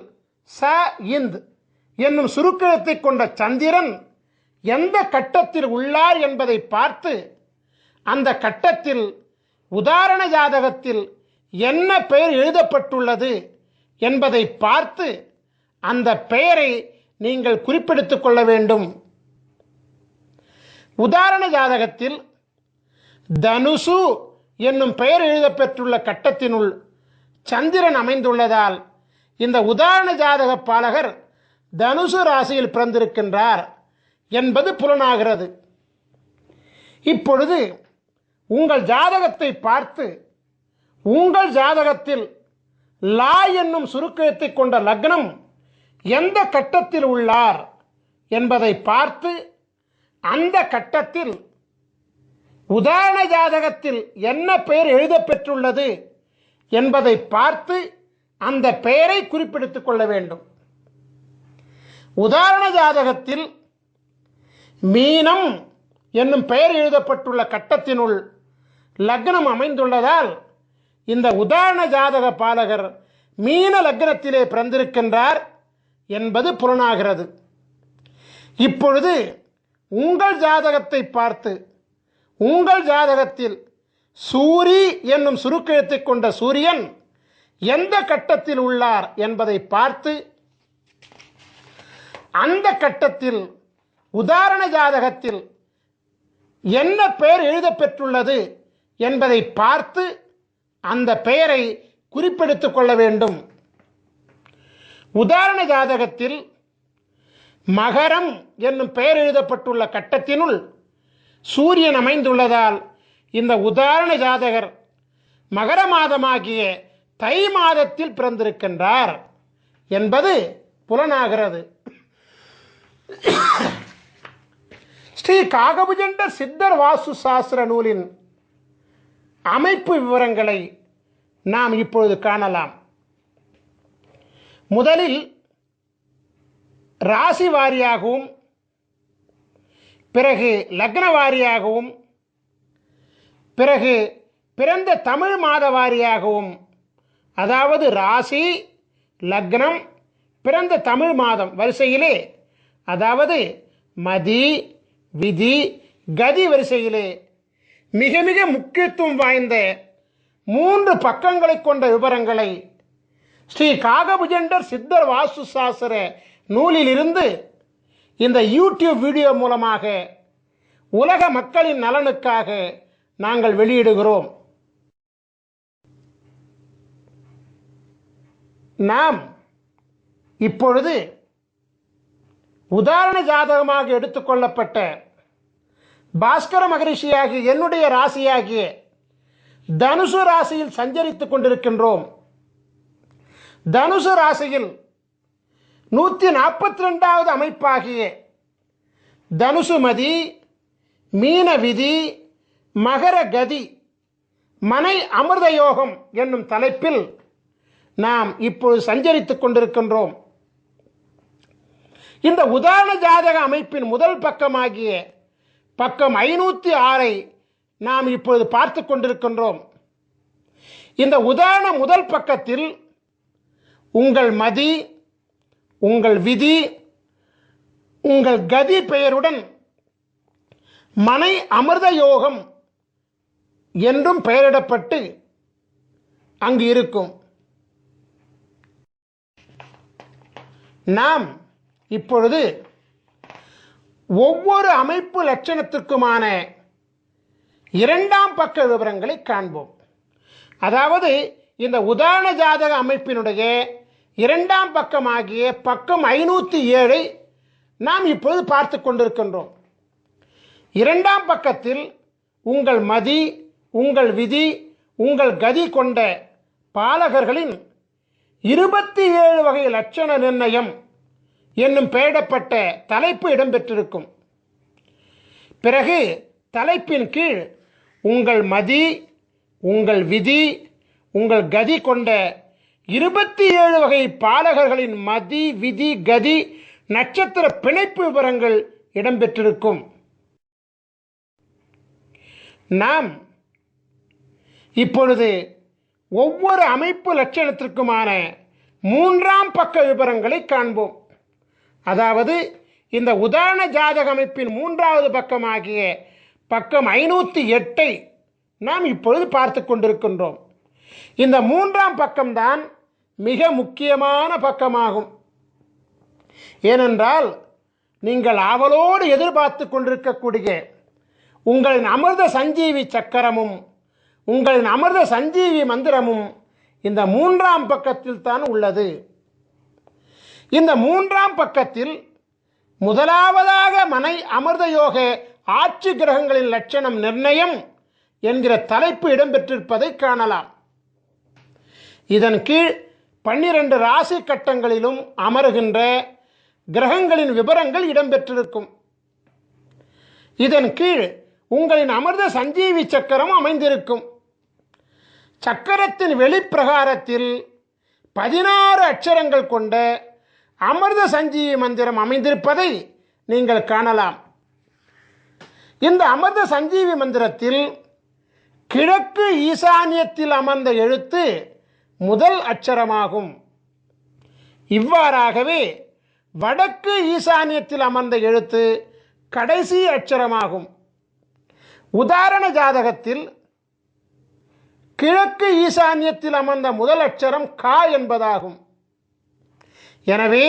[SPEAKER 1] ச இந்த் என்னும் சுருக்கெழுத்தை கொண்ட சந்திரன் எந்த கட்டத்தில் உள்ளார் என்பதை பார்த்து அந்த கட்டத்தில் உதாரண ஜாதகத்தில் என்ன பெயர் எழுதப்பட்டுள்ளது என்பதை பார்த்து அந்த பெயரை நீங்கள் குறிப்பெடுத்துக் கொள்ள வேண்டும். உதாரண ஜாதகத்தில் தனுசு என்னும் பெயர் எழுதப்பெற்றுள்ள கட்டத்தினுள் சந்திரன் அமைந்துள்ளதால் இந்த உதாரண ஜாதக பாலகர் தனுசு ராசியில் பிறந்திருக்கின்றார் என்பது புலனாகிறது. இப்பொழுது உங்கள் ஜாதகத்தை பார்த்து உங்கள் ஜாதகத்தில் லா என்னும் சுருக்கெழுத்தை கொண்ட லக்னம் எந்த கட்டத்தில் உள்ளார் என்பதை பார்த்து அந்த கட்டத்தில் உதாரண ஜாதகத்தில் என்ன பெயர் எழுதப்பெற்றுள்ளது என்பதை பார்த்து அந்த பெயரை குறிப்பிடுத்திக் கொள்ள வேண்டும். உதாரண ஜாதகத்தில் மீனம் என்னும் பெயர் எழுதப்பட்டுள்ள கட்டத்தினுள் லக்னம் அமைந்துள்ளதால் இந்த உதாரண ஜாதக பாலகர் மீன லக்னத்திலே பிறந்திருக்கின்றார் என்பது புலனாகிறது. இப்பொழுது உங்கள் ஜாதகத்தை பார்த்து உங்கள் ஜாதகத்தில் சூரி என்னும் சுருக்கெழுத்தை கொண்ட சூரியன் எந்த கட்டத்தில் உள்ளார் என்பதை பார்த்து அந்த கட்டத்தில் உதாரண ஜாதகத்தில் என்ன பெயர் எழுதப்பெற்றுள்ளது என்பதை பார்த்து அந்த பெயரை குறிப்பெடுத்துக் கொள்ள வேண்டும். உதாரண ஜாதகத்தில் மகரம் என்னும் பெயர் எழுதப்பட்டுள்ள கட்டத்தினுள் சூரியன் அமைந்துள்ளதால் இந்த உதாரண ஜாதகர் மகர மாதமாகிய தை மாதத்தில் பிறந்திருக்கின்றார் என்பது புலனாகிறது. ஸ்ரீ காகபுஜண்டர் சித்தர் வாஸ்து சாஸ்திர நூலின் அமைப்பு விவரங்களை நாம் இப்பொழுது காணலாம். முதலில் ராசி வாரியாகவும் பிறகு லக்ன வாரியாகவும் பிறகு பிறந்த தமிழ் மாத வாரியாகவும், அதாவது ராசி லக்னம் பிறந்த தமிழ் மாதம் வரிசையிலே, அதாவது மதி விதி கதி வரிசையிலே மிக மிக முக்கியத்துவம் வாய்ந்த 3 பக்கங்களை கொண்ட விவரங்களை ஸ்ரீ காகபுஜண்டர் சித்தர் வாஸ்து சாஸ்திர நூலிலிருந்து இந்த யூடியூப் வீடியோ மூலமாக உலக மக்களின் நலனுக்காக நாங்கள் வெளியிடுகிறோம். நாம் இப்பொழுது உதாரண ஜாதகமாக எடுத்துக்கொள்ளப்பட்ட பாஸ்கர மகரிஷியாகிய என்னுடைய ராசியாகிய தனுசு ராசியில் சஞ்சரித்துக் கொண்டிருக்கின்றோம். தனுசு ராசியில் 142வது அமைப்பாகிய தனுசு மதி மீன விதி மகர கதி மனை அமிர்த யோகம் என்னும் தலைப்பில் நாம் இப்பொழுது சஞ்சரித்துக் கொண்டிருக்கின்றோம். இந்த உதாரண ஜாதக அமைப்பின் முதல் பக்கமாகிய பக்கம் 506 நாம் இப்பொழுது பார்த்து கொண்டிருக்கின்றோம். இந்த உதாரண முதல் பக்கத்தில் உங்கள் மதி உங்கள் விதி உங்கள் கதி பெயருடன் மனை அமிர்த யோகம் என்றும் பெயரிடப்பட்டு அங்கு இருக்கும். நாம் இப்பொழுது ஒவ்வொரு அமைப்பு லட்சணத்திற்குமான 2ஆம் பக்க விவரங்களை காண்போம். அதாவது இந்த உதாரண ஜாதக அமைப்பினுடைய 2ஆம் பக்கமாகிய பக்கம் 507 நாம் இப்பொழுது பார்த்து கொண்டிருக்கின்றோம். 2ஆம் பக்கத்தில் உங்கள் மதி உங்கள் விதி உங்கள் கதி கொண்ட பாலகர்களின் 27 வகை லட்சண நிர்ணயம் என்னும் பெயரிடப்பட்ட தலைப்பு இடம்பெற்றிருக்கும். பிறகு தலைப்பின் கீழ் உங்கள் மதி உங்கள் விதி உங்கள் கதி கொண்ட 27 வகை பாலகர்களின் மதி விதி கதி நட்சத்திர பிணைப்பு விவரங்கள் இடம்பெற்றிருக்கும். நாம் இப்பொழுது ஒவ்வொரு அமைப்பு லட்சணத்திற்குமான 3ஆம் பக்க விவரங்களை காண்போம். அதாவது இந்த உதாரண ஜாதக அமைப்பின் 3வது பக்கமாகிய பக்கம் 508 நாம் இப்பொழுது பார்த்து கொண்டிருக்கின்றோம். இந்த 3ஆம் பக்கம்தான் மிக முக்கியமான பக்கமாகும். ஏனென்றால் நீங்கள் ஆவலோடு எதிர்பார்த்து கொண்டிருக்கக்கூடிய உங்களின் அமிர்த சஞ்சீவி சக்கரமும் உங்களின் அமிர்த சஞ்சீவி மந்திரமும் இந்த 3ஆம் பக்கத்தில் தான் உள்ளது. இந்த 3ஆம் பக்கத்தில் முதலாவதாக மனை அமிர்த யோக ஆட்சி கிரகங்களின் லட்சணம் நிர்ணயம் என்கிற தலைப்பு இடம்பெற்றிருப்பதை காணலாம். இதன் கீழ் 12 ராசி கட்டங்களிலும் அமருகின்ற கிரகங்களின் விவரங்கள் இடம்பெற்றிருக்கும். இதன் கீழ் உங்களின் அமிர்த சஞ்சீவி சக்கரம் அமைந்திருக்கும். சக்கரத்தின் வெளிப்பிரகாரத்தில் 16 அட்சரங்கள் கொண்ட அமிர்த சஞ்சீவி மந்திரம் அமைந்திருப்பதை நீங்கள் காணலாம். இந்த அமிர்த சஞ்சீவி மந்திரத்தில் கிழக்கு ஈசானியத்தில் அமர்ந்த எழுத்து முதல் அட்சரமாகும். இவ்வாறாகவே வடக்கு ஈசானியத்தில் அமர்ந்த எழுத்து கடைசி அட்சரமாகும். உதாரண ஜாதகத்தில் கிழக்கு ஈசானியத்தில் அமர்ந்த முதல் அட்சரம் கா என்பதாகும். எனவே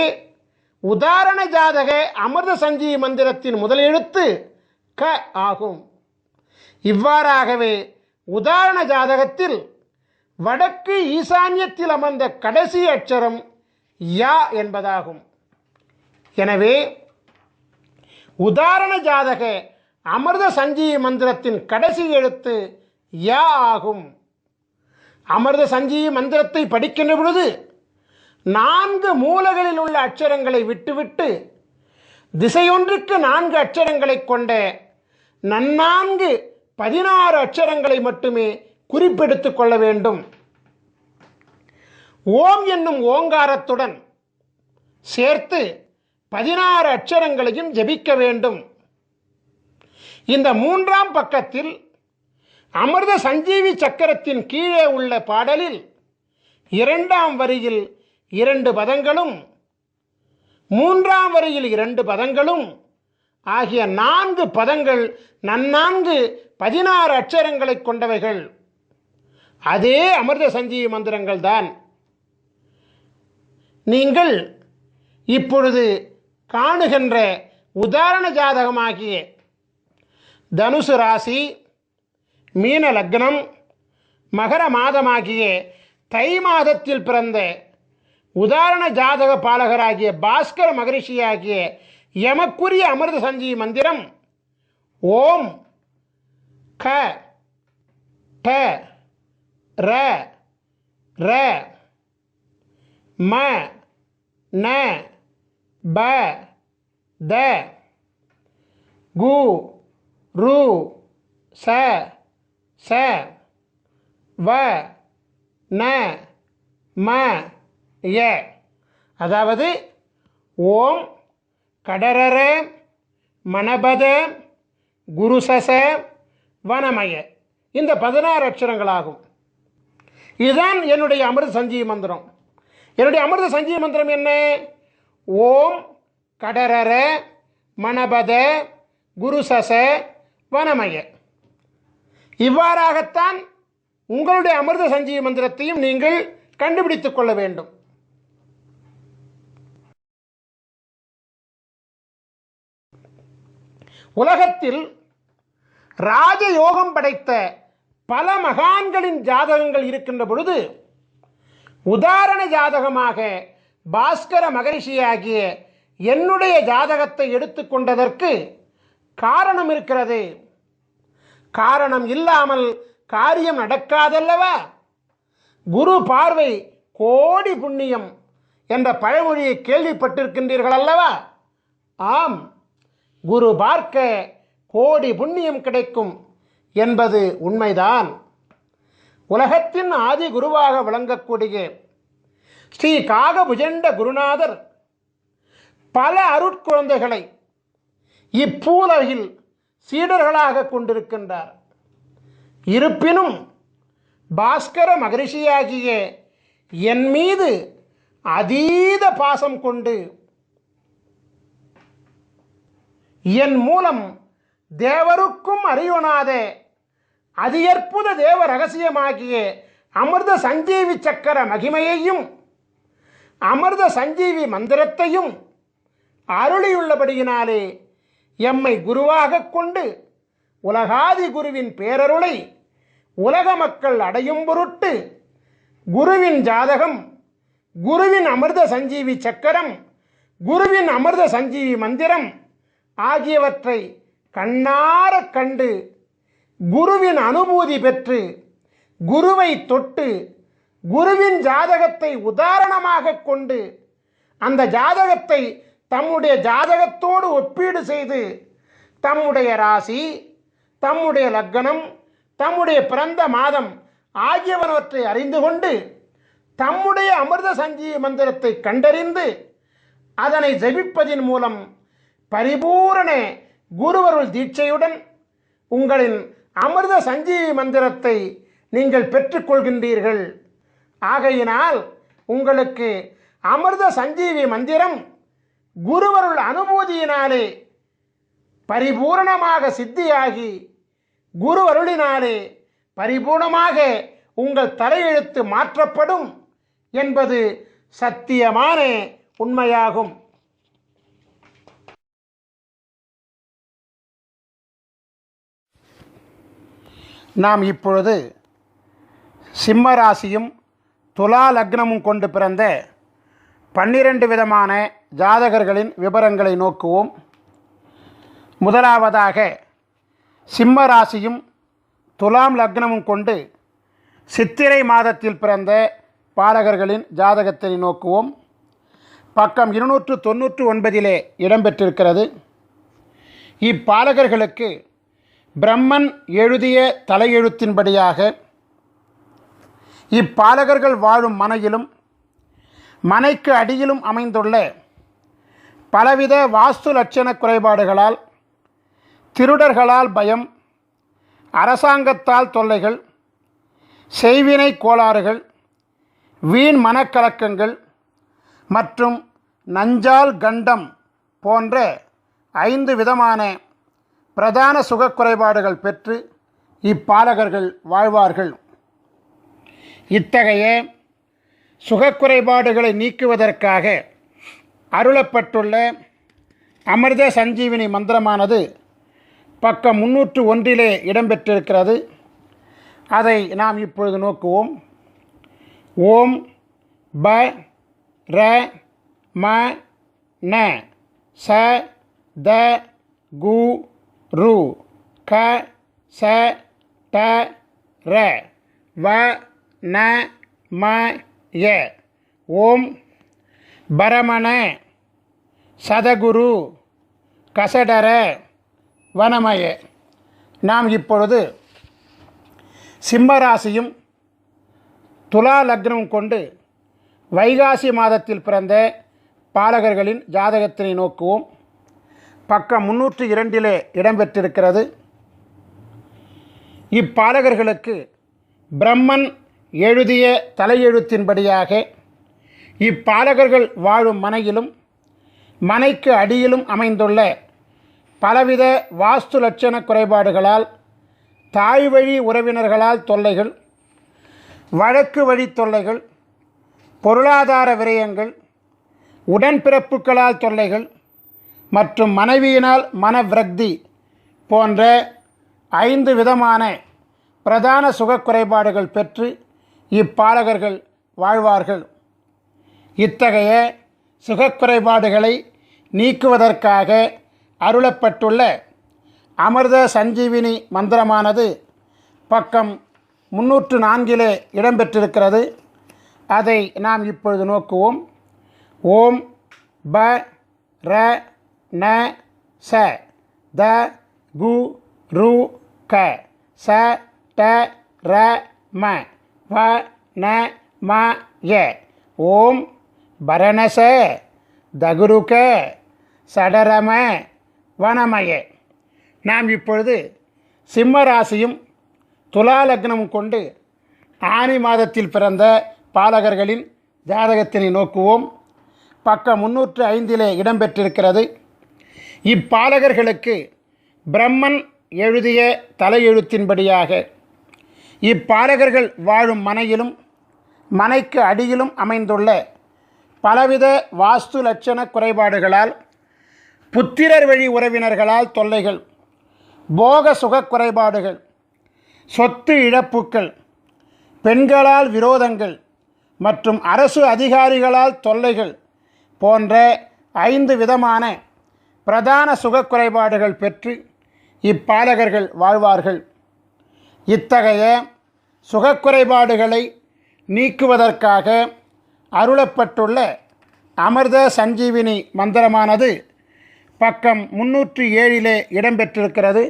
[SPEAKER 1] உதாரண ஜாதக அமிர்த சஞ்சீவி மந்திரத்தின் முதல் எழுத்து க ஆகும். இவ்வாறாகவே உதாரண ஜாதகத்தில் வடக்கு ஈசானியத்தில் அமர்ந்த கடைசி அட்சரம் யா என்பதாகும். எனவே உதாரண ஜாதக அமிர்த சஞ்சீவி மந்திரத்தின் கடைசி எழுத்து யா ஆகும். அமிர்த சஞ்சீவி மந்திரத்தை படிக்கின்ற பொழுது 4 மூலைகளில் உள்ள அட்சரங்களை விட்டுவிட்டு திசையொன்றுக்கு 4 அட்சரங்களை கொண்ட நன்னான்கு 16 அட்சரங்களை மட்டுமே குறிப்பெடுத்துக் கொள்ள வேண்டும். ஓம் என்னும் ஓங்காரத்துடன் சேர்த்து 16 அட்சரங்களையும் ஜபிக்க வேண்டும். இந்த 3ஆம் பக்கத்தில் அமிர்த சஞ்சீவி சக்கரத்தின் கீழே உள்ள பாடலில் 2ஆம் வரியில் 2 பதங்களும் 3ஆம் வரியில் 2 பதங்களும் ஆகிய 4 பதங்கள் நன்னான்கு 16 அட்சரங்களை கொண்டவைகள். அதே அமிர்த சஞ்சீவி மந்திரங்கள் தான். நீங்கள் இப்பொழுது காணுகின்ற உதாரண ஜாதகமாகிய தனுசு ராசி, மீன லக்னம், மகர மாதமாகிய தை மாதத்தில் பிறந்த உதாரண ஜாதக பாலகராகிய பாஸ்கர மகரிஷியாகிய எமக்குரிய அமிர்த சஞ்சீவி மந்திரம் ஓம் க ட ர ர ம ந ப த கு ரு ச ச வ ந ம ய. அதாவது ஓம் கடரர மணபத குருசச வனமய, இந்த 16 அட்சரங்களாகும். இதுதான் என்னுடைய அமிர்த சஞ்சீவி மந்திரம். என்னுடைய அமிர்த சஞ்சீவி மந்திரம் என்ன? ஓம் கடரர மணபத குருசச வனமய. இவ்வாறாகத்தான் உங்களுடைய அமிர்த சஞ்சீவி மந்திரத்தையும் நீங்கள் கண்டுபிடித்துக் கொள்ள வேண்டும். உலகத்தில் ராஜயோகம் படைத்த பல மகான்களின் ஜாதகங்கள் இருக்கின்ற பொழுது உதாரண ஜாதகமாக பாஸ்கர மகரிஷியாகிய என்னுடைய ஜாதகத்தை எடுத்துக்கொண்டதற்கு காரணம் இருக்கிறது. காரணம் இல்லாமல் காரியம் நடக்காதல்லவா? குரு பார்வை கோடி புண்ணியம் என்ற பழமொழியை கேள்விப்பட்டிருக்கின்றீர்கள் அல்லவா? ஆம், குரு பார்க்க கோடி புண்ணியம் கிடைக்கும் என்பது உண்மைதான். உலகத்தின் ஆதி குருவாக விளங்கக்கூடிய ஸ்ரீ காகபுஜண்ட குருநாதர் பல அருட்குழந்தைகளை இப்பூலகில் சீடர்களாக கொண்டிருக்கின்றார். இருப்பினும் பாஸ்கர மகரிஷியாகிய என் மீது அதீத பாசம் கொண்டு என் மூலம் தேவருக்கும் அறியொணாத அதியற்புத தேவ ரகசியமாகிய அமிர்த சஞ்சீவி சக்கர மகிமையையும் அமிர்த சஞ்சீவி மந்திரத்தையும் அருளியுள்ளபடியினாலே எம்மை குருவாக கொண்டு உலகாதி குருவின் பேரருளை உலக மக்கள் அடையும் பொருட்டு குருவின் ஜாதகம், குருவின் அமிர்த சஞ்சீவி சக்கரம், குருவின் அமிர்த சஞ்சீவி மந்திரம் ஆகியவற்றை கண்ணார கண்டு குருவின் அனுபூதி பெற்று குருவை தொட்டு குருவின் ஜாதகத்தை உதாரணமாக கொண்டு அந்த ஜாதகத்தை தம்முடைய ஜாதகத்தோடு ஒப்பீடு செய்து தம்முடைய ராசி, தம்முடைய லக்னம், தம்முடைய பிறந்த மாதம் ஆகியவற்றை அறிந்து கொண்டு தம்முடைய அமிர்த சஞ்சீவி மந்திரத்தை கண்டறிந்து அதனை ஜபிப்பதின் மூலம் பரிபூரண குருவருள் தீட்சையுடன் உங்களின் அமிர்த சஞ்சீவி மந்திரத்தை நீங்கள் பெற்றுக்கொள்கின்றீர்கள். ஆகையினால் உங்களுக்கு அமிர்த சஞ்சீவி மந்திரம் குருவருள் அனுபூதியினாலே பரிபூரணமாக சித்தியாகி குருவருளினாலே பரிபூர்ணமாக உங்கள் தலையெழுத்து மாற்றப்படும் என்பது சத்தியமான உண்மையாகும். நாம் இப்பொழுது சிம்ம ராசியும் துலா லக்னமும் கொண்டு பிறந்த 12 விதமான ஜாதகர்களின் விவரங்களை நோக்குவோம். முதலாவதாக சிம்ம ராசியும் துலாம் லக்னமும் கொண்டு சித்திரை மாதத்தில் பிறந்த பாலகர்களின் ஜாதகத்தை நோக்குவோம். பக்கம் 299 இடம்பெற்றிருக்கிறது. இப்பாலகர்களுக்கு பிரம்மன் எழுதிய தலையெழுத்தின்படியாக இப்பாலகர்கள் வாழும் மனையிலும் மனைக்கு அடியிலும் அமைந்துள்ள பலவித வாஸ்து லட்சண குறைபாடுகளால், திருடர்களால் பயம், அரசாங்கத்தால் தொல்லைகள், செய்வினை கோளாறுகள், வீண் மனக்கலக்கங்கள் மற்றும் நஞ்சால் கண்டம் போன்ற 5 விதமான பிரதான சுகக் குறைபாடுகள் பெற்று இப்பாலகர்கள் வாழ்வார்கள். இத்தகைய சுகக்குறைபாடுகளை நீக்குவதற்காக அருளப்பட்டுள்ள அமிர்த சஞ்சீவினி மந்திரமானது பக்கம் 301 இடம்பெற்றிருக்கிறது. அதை நாம் இப்பொழுது நோக்குவோம். ஓம் ப ர ம ந ச த கு ரு க ச ட ர வ ந ம ய. ஓம் பரமண சதகுரு கசடர வனமய. நாம் இப்பொழுது சிம்மராசியும் துலா லக்னம் கொண்டு வைகாசி மாதத்தில் பிறந்த பாலகர்களின் ஜாதகத்தினை நோக்குவோம். பக்கம் 302 இடம்பெற்றிருக்கிறது. இப்பாலகர்களுக்கு பிரம்மன் எழுதிய தலையெழுத்தின்படியாக இப்பாலகர்கள் வாழும் மனையிலும் மனைக்கு அடியிலும் அமைந்துள்ள பலவித வாஸ்து லட்சண குறைபாடுகளால், தாய் வழி உறவினர்களால் தொல்லைகள், வழக்கு வழி தொல்லைகள், பொருளாதார விரயங்கள், உடன்பிறப்புகளால் தொல்லைகள் மற்றும் மனைவியினால் மனவிரக்தி போன்ற 5 விதமான பிரதான சுகக்குறைபாடுகள் பெற்று இப்பாலகர்கள் வாழ்வார்கள். இத்தகைய சுகக்குறைபாடுகளை நீக்குவதற்காக அருளப்பட்டுள்ள அமிர்த சஞ்சீவினி மந்திரமானது பக்கம் 304 இடம்பெற்றிருக்கிறது. அதை நாம் இப்பொழுது நோக்குவோம். ஓம் ப ர ந ச த கு ரு க ச ட ர ம வ ந ம ய. ஓம் பரணச தகுருக சடரம வனமய. நாம் இப்பொழுது சிம்ம ராசியும் துலா லக்னமும் கொண்டு ஆனி மாதத்தில் பிறந்த பாலகர்களின் ஜாதகத்தினை நோக்குவோம். பக்கம் 305 இடம்பெற்றிருக்கிறது. இப்பாலகர்களுக்கு பிரம்மன் எழுதிய தலையெழுத்தின்படியாக இப்பாலகர்கள் வாழும் மனையிலும் மனைக்கு அடியிலும் அமைந்துள்ள பலவித வாஸ்து லட்சண குறைபாடுகளால், புத்திரர் வழி உறவினர்களால் தொல்லைகள், போக சுக குறைபாடுகள், சொத்து இழப்புக்கள், பெண்களால் விரோதங்கள் மற்றும் அரசு அதிகாரிகளால் தொல்லைகள் போன்ற 5 விதமான பிரதான சுகக்குறைபாடுகள் பெற்று இப்பாலகர்கள் வாழ்வார்கள். இத்தகைய சுகக்குறைபாடுகளை நீக்குவதற்காக அருளப்பட்டுள்ள அமிர்த சஞ்சீவினி மந்திரமானது பக்கம் 307 இடம்பெற்றிருக்கிறது.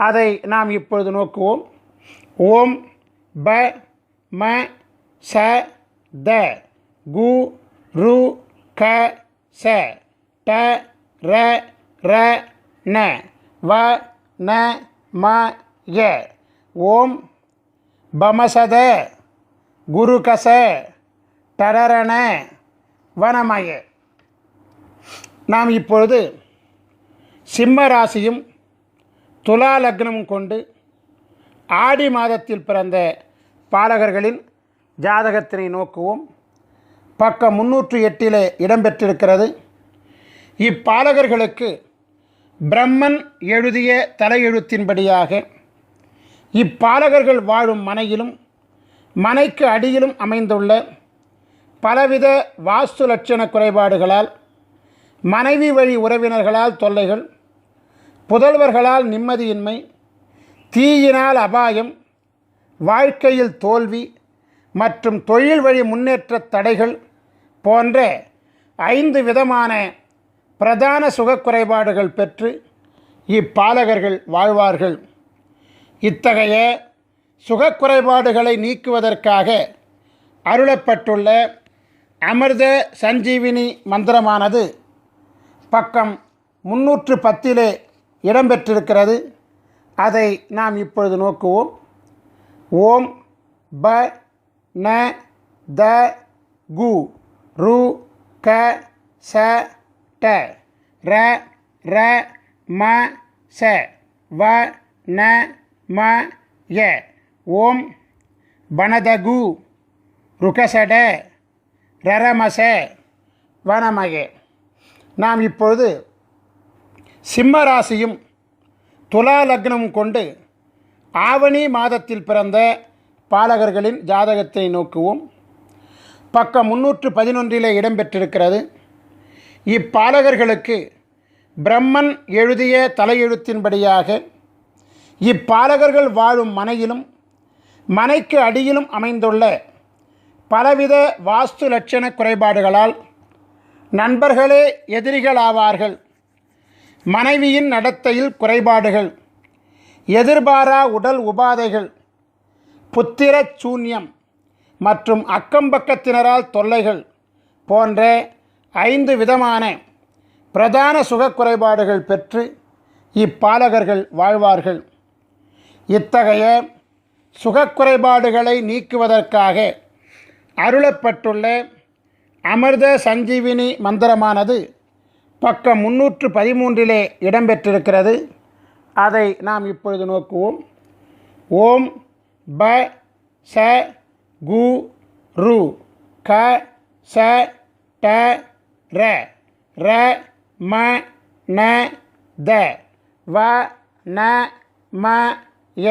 [SPEAKER 1] அதை நாம் இப்பொழுது நோக்குவோம். ஓம் ப ம ச த கு ரு க ச ட ர ர ந வ ந ம ய. ஓம் பமசத குருகச டரரண வனமய. நாம் இப்பொழுது சிம்ம ராசியும் துலா லக்னமும் கொண்டு ஆடி மாதத்தில் பிறந்த பாலகர்களின் ஜாதகத்தினை நோக்குவோம். பக்கம் 308 இடம்பெற்றிருக்கிறது. இப்பாலகர்களுக்கு பிரம்மன் எழுதிய தலையெழுத்தின்படியாக இப்பாலகர்கள் வாழும் மனையிலும் மனைக்கு அடியிலும் அமைந்துள்ள பலவித வாஸ்து லட்சண குறைபாடுகளால், மனைவி வழி உறவினர்களால் தொல்லைகள், புதல்வர்களால் நிம்மதியின்மை, தீயினால் அபாயம், வாழ்க்கையில் தோல்வி மற்றும் தொழில் வழி முன்னேற்ற தடைகள் போன்ற 5 விதமான பிரதான சுகக்குறைபாடுகள் பெற்று இப்பாலகர்கள் வாழ்வார்கள். இத்தகைய சுகக்குறைபாடுகளை நீக்குவதற்காக அருளப்பட்டுள்ள அமிர்த சஞ்சீவினி மந்திரமானது பக்கம் 310 இடம்பெற்றிருக்கிறது. அதை நாம் இப்பொழுது நோக்குவோம். ஓம் ப ந த கு ரு க ச ட ர ர ம ச வ ந ம ய. ஓம் பனதகு ருகசட ரரமச வனமய. நாம் இப்பொழுது சிம்ம ராசியும் துலா லக்னமும் கொண்டு ஆவணி மாதத்தில் பிறந்த பாலகர்களின் ஜாதகத்தை நோக்குவோம். பக்கம் 311 இடம்பெற்றிருக்கிறது. இப்பாலகர்களுக்கு பிரம்மன் எழுதிய தலையெழுத்தின்படியாக இப்பாலகர்கள் வாழும் மனையிலும் மனைக்கு அடியிலும் அமைந்துள்ள பலவித வாஸ்து லட்சண குறைபாடுகளால் நண்பர்களே எதிரிகளாவார்கள். மனைவியின் நடத்தையில் குறைபாடுகள், எதிர்பாரா உடல் உபாதைகள், புத்திரச் சூன்யம் மற்றும் அக்கம்பக்கத்தினரால் தொல்லைகள் போன்ற 5 விதமான பிரதான சுகக்குறைபாடுகள் பெற்று இப்பாலகர்கள் வாழ்வார்கள். இத்தகைய சுகக்குறைபாடுகளை நீக்குவதற்காக அருளப்பட்டுள்ள அமிர்த சஞ்சீவினி மந்திரமானது பக்கம் 313 இடம்பெற்றிருக்கிறது. அதை நாம் இப்பொழுது நோக்குவோம். ஓம் ப ச கு ரு க ச ட ர ர ம ந த வ ந ம ய.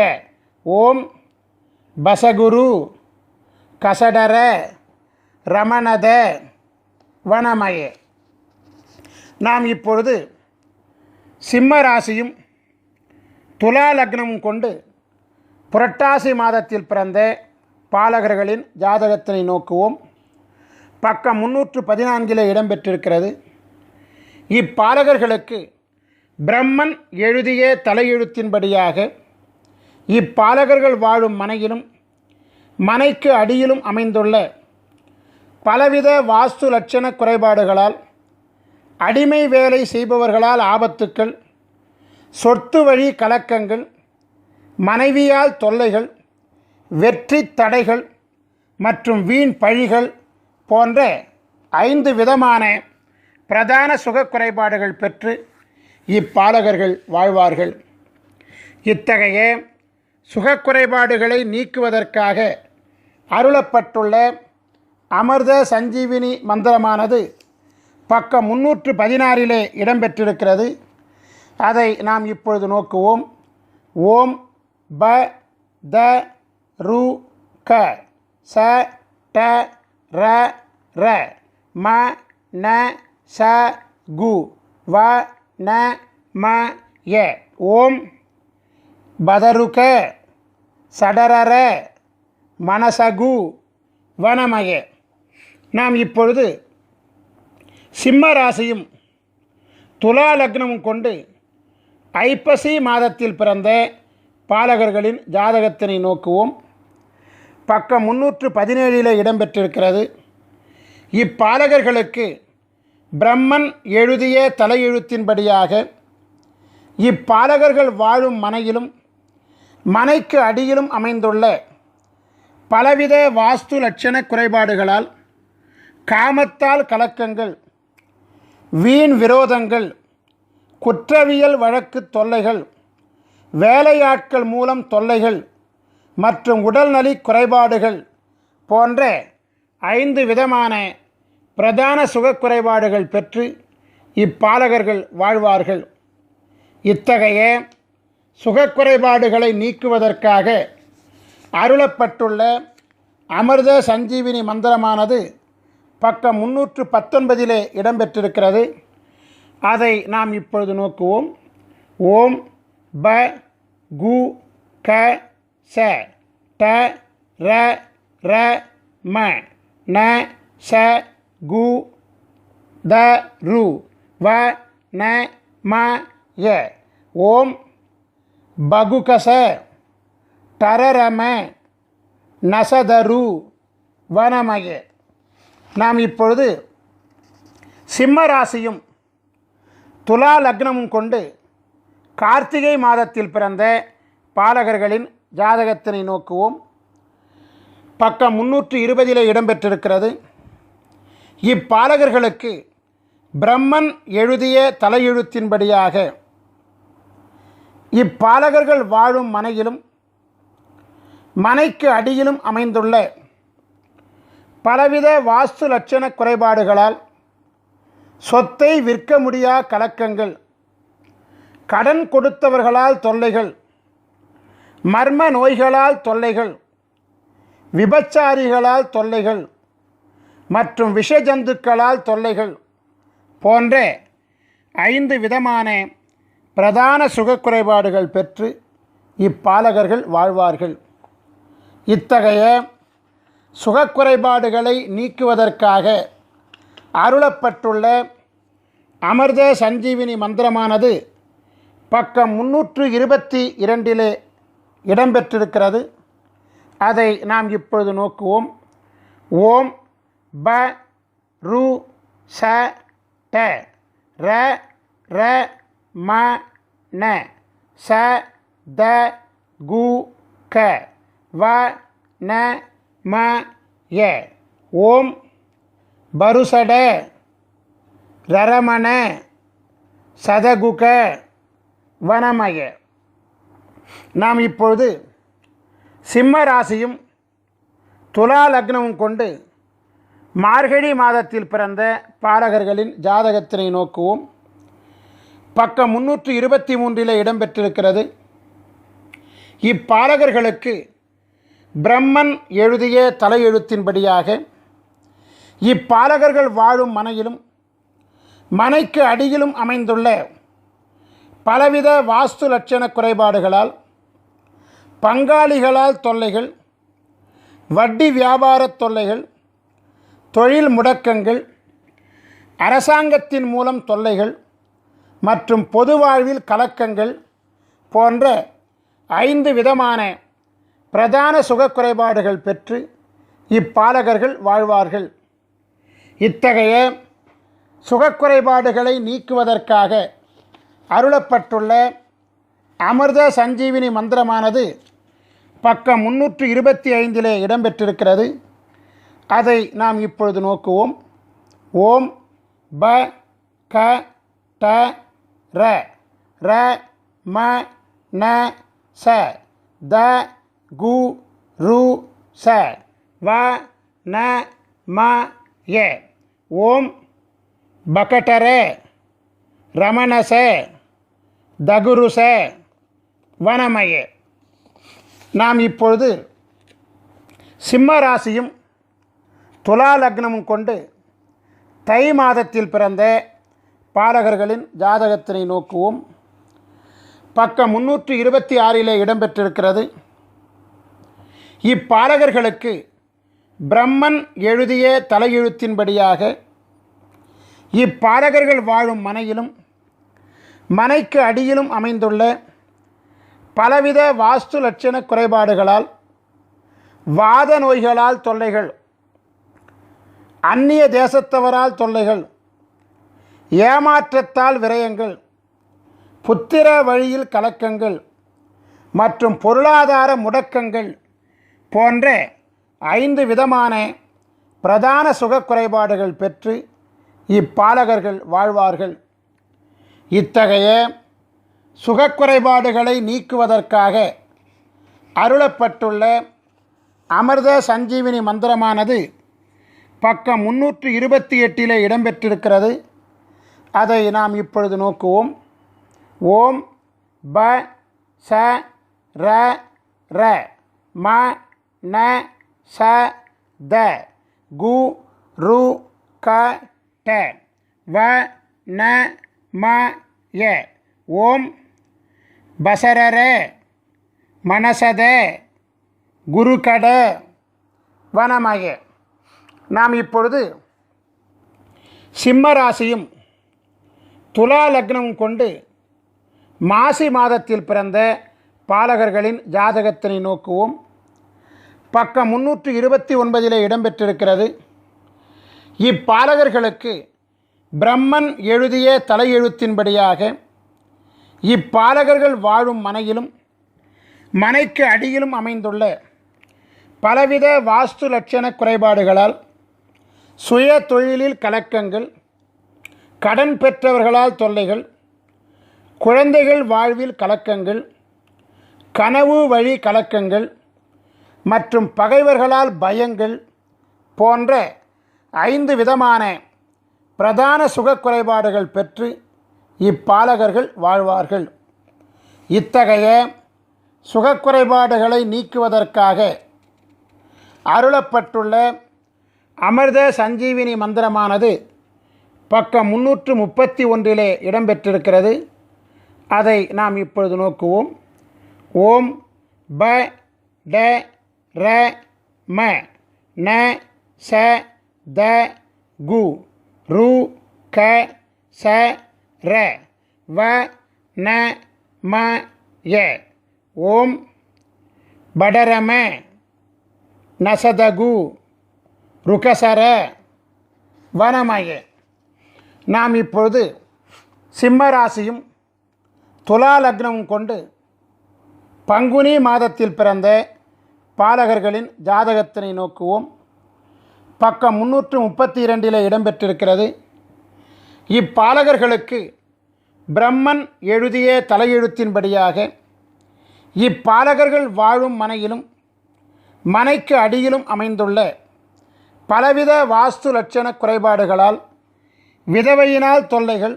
[SPEAKER 1] ஓம் பசகுரு கசடர ரமணத வனமய. நாம் இப்பொழுது சிம்ம ராசியும் துலா லக்னமும் கொண்டு புரட்டாசி மாதத்தில் பிறந்த பாலகர்களின் ஜாதகத்தினை நோக்குவோம். பக்கம் 314 இடம்பெற்றிருக்கிறது. இப்பாலகர்களுக்கு பிரம்மன் எழுதிய தலையெழுத்தின்படியாக இப்பாலகர்கள் வாழும் மனையிலும் மனைக்கு அடியிலும் அமைந்துள்ள பலவித வாஸ்து லட்சண குறைபாடுகளால், அடிமை வேலை செய்பவர்களால் ஆபத்துக்கள், சொத்து வழி கலக்கங்கள், மனைவியால் தொல்லைகள், வெற்றி தடைகள் மற்றும் வீண் பழிகள் போன்ற 5 விதமான பிரதான சுகக்குறைபாடுகள் பெற்று இப்பாலகர்கள் வாழ்வார்கள். இத்தகைய சுகக்குறைபாடுகளை நீக்குவதற்காக அருளப்பட்டுள்ள அமிர்த சஞ்சீவினி மந்திரமானது பக்கம் 316 இடம்பெற்றிருக்கிறது. அதை நாம் இப்பொழுது நோக்குவோம். ஓம் ப த ரு க ச ட ர ர ம ந ச கு வ ந ம ய. ஓம் பதருக சடரர மனசகு வனமய. நாம் இப்பொழுது சிம்ம ராசியும் துலா லக்னமும் கொண்டு ஐப்பசி மாதத்தில் பிறந்த பாலகர்களின் ஜாதகத்தினை நோக்குவோம். பக்கம் 317 இடம்பெற்றிருக்கிறது. இப்பாலகர்களுக்கு பிரம்மன் எழுதிய தலையெழுத்தின்படியாக இப்பாலகர்கள் வாழும் மனையிலும் மனைக்கு அடியிலும் அமைந்துள்ள பலவித வாஸ்து லட்சண குறைபாடுகளால், காமத்தால் கலக்கங்கள், வீண் விரோதங்கள், குற்றவியல் வழக்கு தொல்லைகள், வேலையாட்கள் மூலம் தொல்லைகள் மற்றும் உடல்நலி குறைபாடுகள் போன்ற 5 விதமான பிரதான சுகக்குறைபாடுகள் பெற்று இப்பாலகர்கள் வாழ்வார்கள். இத்தகைய சுகக்குறைபாடுகளை நீக்குவதற்காக அருளப்பட்டுள்ள அமிர்த சஞ்சீவினி மந்திரமானது பக்கம் 319 இடம்பெற்றிருக்கிறது. அதை நாம் இப்பொழுது நோக்குவோம். ஓம் ப கு க ச ட ர ர ம ந ச கு த ரு வ ந ம ய. ஓம் பகுகச டரரம நசதரு வனமய. நாம் இப்பொழுது சிம்ம ராசியும் துலா லக்னமும் கொண்டு கார்த்திகை மாதத்தில் பிறந்த பாலகர்களின் ஜாதகத்தினை நோக்குவோம். பக்கம் 320 இடம்பெற்றிருக்கிறது. இப்பாலகர்களுக்கு பிரம்மன் எழுதிய தலையெழுத்தின்படியாக இப்பாலகர்கள் வாழும் மனையிலும் மனைக்கு அடியிலும் அமைந்துள்ள பலவித வாஸ்து லட்சண குறைபாடுகளால் சொத்தை விற்க முடியா கலக்கங்கள், கடன் கொடுத்தவர்களால் தொல்லைகள், மர்ம நோய்களால் தொல்லைகள், விபச்சாரிகளால் தொல்லைகள் மற்றும் விஷஜந்துக்களால் தொல்லைகள் போன்ற 5 விதமான பிரதான சுகக்குறைபாடுகள் பெற்று இப்பாலகர்கள் வாழ்வார்கள். இத்தகைய சுகக்குறைபாடுகளை நீக்குவதற்காக அருளப்பட்டுள்ள அமிர்த சஞ்சீவினி மந்திரமானது பக்கம் 322 இடம்பெற்றிருக்கிறது. அதை நாம் இப்பொழுது நோக்குவோம். ஓம் ப ரு ச ட ர ர ம ந ச த கு க வ ந ம ய. ஓம் பருசட ரரமண சதகுக வனமய. நாம் இப்பொழுது சிம்ம ராசியும் துலா லக்னமும் கொண்டு மார்கழி மாதத்தில் பிறந்த பாலகர்களின் ஜாதகத்தினை நோக்குவோம். பக்கம் 323 இடம்பெற்றிருக்கிறது. இப்பாலகர்களுக்கு பிரம்மன் எழுதிய தலையெழுத்தின்படியாக இப்பாலகர்கள் வாழும் மனையிலும் மனைக்கு அடியிலும் அமைந்துள்ள பலவித வாஸ்து லட்சண குறைபாடுகளால் பங்காளிகளால் தொல்லைகள், வட்டி வியாபார தொல்லைகள், தொழில் முடக்கங்கள், அரசாங்கத்தின் மூலம் தொல்லைகள் மற்றும் பொது வாழ்வில் கலக்கங்கள் போன்ற 5 விதமான பிரதான சுகக்குறைபாடுகள் பெற்று இப்பாலகர்கள் வாழ்வார்கள். இத்தகைய சுகக்குறைபாடுகளை நீக்குவதற்காக அருளப்பட்டுள்ள அமிர்த சஞ்சீவினி மந்திரமானது பக்கம் 325 இடம்பெற்றிருக்கிறது. அதை நாம் இப்பொழுது நோக்குவோம். ஓம் ப க ட ர ர ம ந ச த கு ரு ச வ ந ம ய. ஓம் பகடர ரமணச தகுருச வனமய. நாம் இப்பொழுது சிம்ம ராசியும் துலா லக்னமும் கொண்டு தை மாதத்தில் பிறந்த பாலகர்களின் ஜாதகத்தினை நோக்குவோம். பக்கம் 326 இடம்பெற்றிருக்கிறது. இப்பாலகர்களுக்கு பிரம்மன் எழுதிய தலையெழுத்தின்படியாக இப்பாலகர்கள் வாழும் மனையிலும் மனைக்கு அடியிலும் அமைந்துள்ள பலவித வாஸ்து லட்சண குறைபாடுகளால் வாத நோய்களால் தொல்லைகள், அந்நிய தேசத்தவரால் தொல்லைகள், ஏமாற்றத்தால் விரயங்கள், புத்திர வழியில் கலக்கங்கள் மற்றும் பொருளாதார முடக்கங்கள் போன்ற 5 விதமான பிரதான சுகக்குறைபாடுகள் பெற்று இப்பாலகர்கள் வாழ்வார்கள். இத்தகைய சுகக்குறைபாடுகளை நீக்குவதற்காக அருளப்பட்டுள்ள அமிர்த சஞ்சீவினி மந்திரமானது பக்கம் 328 இடம்பெற்றிருக்கிறது. அதை நாம் இப்பொழுது நோக்குவோம். ஓம் ப ச ர ர ம ந ச த கு ரு க ட வ ந ம ய ஓம் பசரர மனசத குருகட வனமய. நாம் இப்பொழுது சிம்ம ராசியும் துலா லக்னமும் கொண்டு மாசி மாதத்தில் பிறந்த பாலகர்களின் ஜாதகத்தினை நோக்குவோம். பக்கம் 329 இடம்பெற்றிருக்கிறது. இப்பாலகர்களுக்கு பிரம்மன் எழுதிய தலையெழுத்தின்படியாக இப்பாலகர்கள் வாழும் மனையிலும் மனைக்கு அடியிலும் அமைந்துள்ள பலவித வாஸ்து லட்சண குறைபாடுகளால் சுய தொழிலில் கலக்கங்கள், கடன் பெற்றவர்களால் தொல்லைகள், குழந்தைகள் வாழ்வில் கலக்கங்கள், கனவு வழி கலக்கங்கள் மற்றும் பகைவர்களால் பயங்கள் போன்ற 5 விதமான பிரதான சுகக்குறைபாடுகள் பெற்று இப்பாலகர்கள் வாழ்வார்கள். இத்தகைய சுகக்குறைபாடுகளை நீக்குவதற்காக அருளப்பட்டுள்ள அமிர்த சஞ்சீவினி மந்திரமானது பக்கம் 331 இடம்பெற்றிருக்கிறது. அதை நாம் இப்பொழுது நோக்குவோம். ஓம் ப ட ர ம ந ச த கு ரு க ச ர வ ந ம ய ஓம் படரம நசதகு ருகசர வனமய. நாம் இப்பொழுது சிம்ம ராசியும் துலா லக்னமும் கொண்டு பங்குனி மாதத்தில் பிறந்த பாலகர்களின் ஜாதகத்தினை நோக்குவோம். பக்கம் 332 இடம்பெற்றிருக்கிறது. இப்பாலகர்களுக்கு பிரம்மன் எழுதிய தலையெழுத்தின்படியாக இப்பாலகர்கள் வாழும் மனையிலும் மனைக்கு அடியிலும் அமைந்துள்ள பலவித வாஸ்து லட்சண குறைபாடுகளால் விதவையினால் தொல்லைகள்,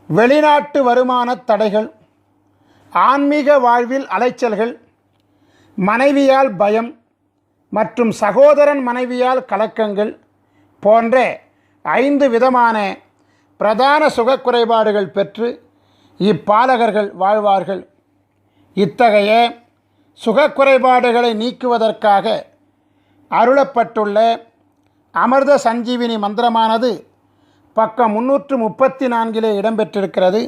[SPEAKER 1] வெளிநாட்டு வருமான தடைகள், ஆன்மீக வாழ்வில் அலைச்சல்கள், மனைவியால் பயம் மற்றும் சகோதரன் மனைவியால் கலக்கங்கள் போன்ற 5 விதமான பிரதான சுகக்குறைபாடுகள் பெற்று இப்பாலகர்கள் வாழ்வார்கள். இத்தகைய சுகக்குறைபாடுகளை நீக்குவதற்காக அருளப்பட்டுள்ள அமிர்த சஞ்சீவினி மந்திரமானது பக்கம் 334 இடம்பெற்றிருக்கிறது.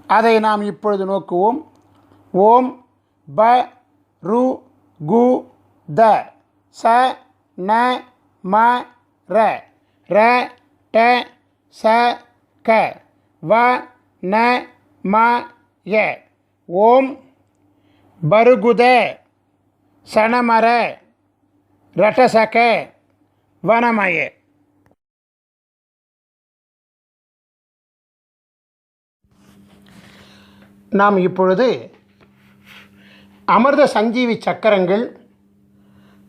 [SPEAKER 1] அதை நாம் இப்பொழுது நோக்குவோம். ஓம் ப ரு கு த ச ந ம ர ர ட ச க வ ந ம ய ஓம் பருகுத சனமர ரட்டசக வனமய. நாம் இப்பொழுது அமிர்த சஞ்சீவி சக்கரங்கள்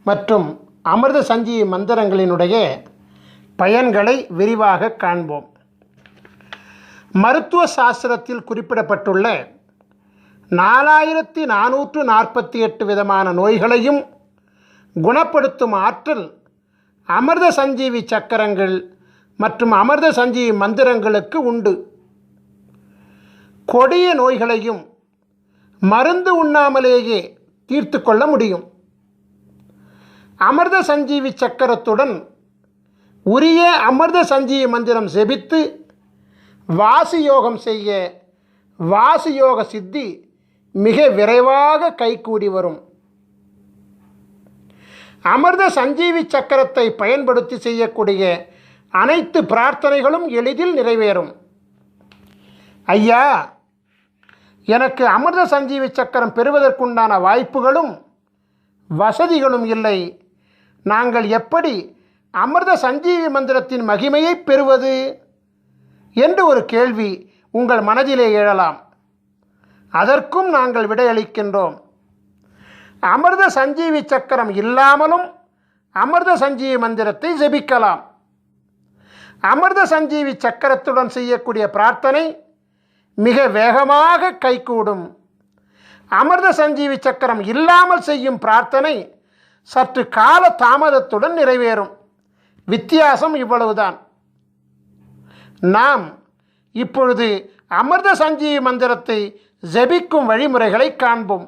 [SPEAKER 1] மற்றும் அமிர்த சஞ்சீவி மந்திரங்களினுடைய பயன்களை விரிவாக காண்போம். மருத்துவ சாஸ்திரத்தில் குறிப்பிடப்பட்டுள்ள 4448 விதமான நோய்களையும் குணப்படுத்தும் ஆற்றல் அமிர்த சஞ்சீவி சக்கரங்கள் மற்றும் அமிர்த சஞ்சீவி மந்திரங்களுக்கு உண்டு. கொடிய நோய்களையும் மருந்து உண்ணாமலேயே தீர்த்து கொள்ள முடியும். அமிர்த சஞ்சீவி சக்கரத்துடன் உரிய அமிர்த சஞ்சீவி மந்திரம் செபித்து வாசி யோகம் செய்ய வாசி யோக சித்தி மிக விரைவாக கைகூடி வரும். அமிர்த சஞ்சீவி சக்கரத்தை பயன்படுத்தி செய்யக்கூடிய அனைத்து பிரார்த்தனைகளும் எளிதில் நிறைவேறும். ஐயா, எனக்கு அமிர்த சஞ்சீவி சக்கரம் பெறுவதற்குண்டான வாய்ப்புகளும் வசதிகளும் இல்லை. நாங்கள் எப்படி அமிர்த சஞ்சீவி மந்திரத்தின் மகிமையை பெறுவது என்று ஒரு கேள்வி உங்கள் மனதிலே எழலாம். அதற்கும் நாங்கள் விடையளிக்கின்றோம். அமிர்த சஞ்சீவி சக்கரம் இல்லாமலும் அமிர்த சஞ்சீவி மந்திரத்தை ஜெபிக்கலாம். அமிர்த சஞ்சீவி சக்கரத்துடன் செய்யக்கூடிய பிரார்த்தனை மிக வேகமாக கைகூடும். அமிர்த சஞ்சீவி சக்கரம் இல்லாமல் செய்யும் பிரார்த்தனை சற்று கால தாமதத்துடன் நிறைவேறும். வித்தியாசம் இவ்வளவுதான். நாம் இப்பொழுது அமிர்த சஞ்சீவி மந்திரத்தை ஜபிக்கும் வழிமுறைகளை காண்போம்.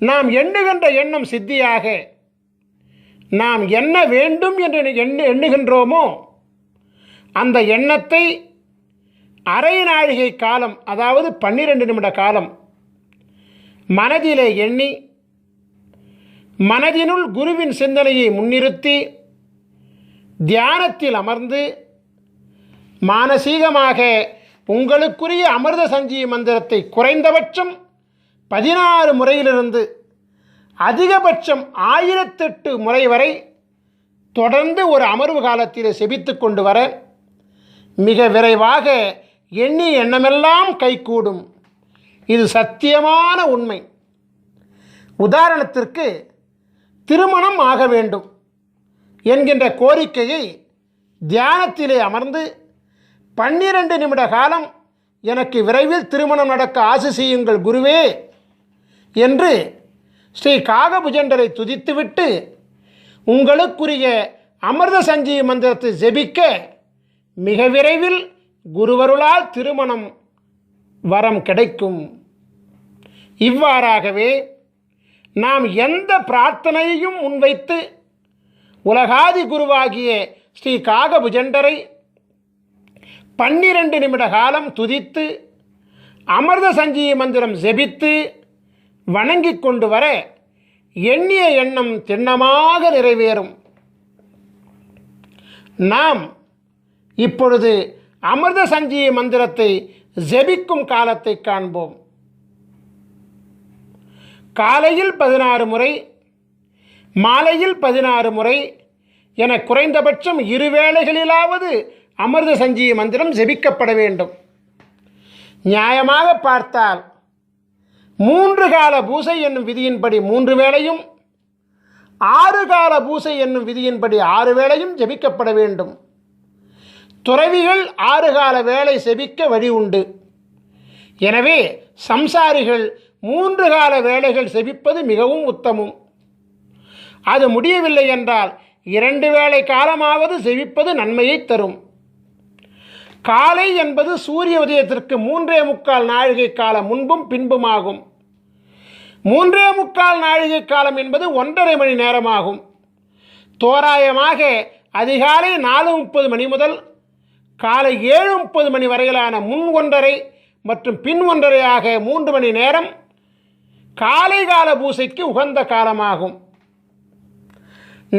[SPEAKER 1] நாம் எண்ணுகின்ற எண்ணம் சித்தியாக நாம் என்ன வேண்டும் என்று எண்ணுகின்றோமோ அந்த எண்ணத்தை அரை நாழிகை காலம், அதாவது 12 நிமிட காலம் மனதிலே எண்ணி மனதினுள் குருவின் சிந்தனையை முன்னிறுத்தி தியானத்தில் அமர்ந்து மானசீகமாக உங்களுக்குரிய அமிர்த சஞ்சீவி மந்திரத்தை குறைந்தபட்சம் 16 முறையிலிருந்து அதிகபட்சம் 1008 முறை வரை தொடர்ந்து ஒரு அமர்வு காலத்தில் செபித்து கொண்டு வர மிக விரைவாக எண்ணிய எண்ணமெல்லாம் கைகூடும். இது சத்தியமான உண்மை. உதாரணத்திற்கு, திருமணம் ஆக வேண்டும் என்கின்ற கோரிக்கையை தியானத்திலே அமர்ந்து 12 நிமிட காலம் எனக்கு விரைவில் திருமணம் நடக்க ஆசி செய்யுங்கள் குருவே என்று ஸ்ரீ காகபுஜண்டரை துதித்துவிட்டு உங்களுக்குரிய அமிர்த சஞ்சீவி மந்திரத்தை ஜெபிக்க மிக விரைவில் குருவருளால் திருமணம் வரம் கிடைக்கும். இவ்வாறாகவே நாம் எந்த பிரார்த்தனையையும் முன்வைத்து உலகாதி குருவாகிய ஸ்ரீ காகபுஜண்டரை 12 நிமிட காலம் துதித்து அமிர்த சஞ்சீவி மந்திரம் ஜெபித்து வணங்கி கொண்டு வர எண்ணிய எண்ணம் திண்ணமாக நிறைவேறும். நாம் இப்பொழுது அமிர்த சஞ்சீவி மந்திரத்தை ஜெபிக்கும் காலத்தை காண்போம். காலையில் 16 முறை, மாலையில் 16 முறை என குறைந்தபட்சம் 2 வேளைகளிலாவது அமிர்த சஞ்சீவி மந்திரம் ஜெபிக்கப்பட வேண்டும். நியாயமாக பார்த்தால் 3 கால பூசை என்னும் விதியின்படி 3 வேளையும், 6 கால பூசை என்னும் விதியின்படி 6 வேளையும் ஜெபிக்கப்பட வேண்டும். துறவிகள் 6 கால வேளை செபிக்க வழி உண்டு. எனவே சம்சாரிகள் 3 கால வேளைகள் செபிப்பது மிகவும் உத்தமம். அது முடியவில்லை என்றால் 2 வேளை காலமாவது செபிப்பது நன்மையை தரும். காலை என்பது சூரிய உதயத்திற்கு 3.25 நாழிகை காலம் முன்பும் பின்புமாகும். 3.25 நாழிகை காலம் என்பது 1.5 மணி நேரமாகும். தோராயமாக அதிகாலை 4:30 மணி முதல் காலை 7:30 மணி வரையிலான முன் 1.5 மற்றும் பின் 1.5 ஆக 3 மணி நேரம் காலை கால பூசைக்கு உகந்த காலமாகும்.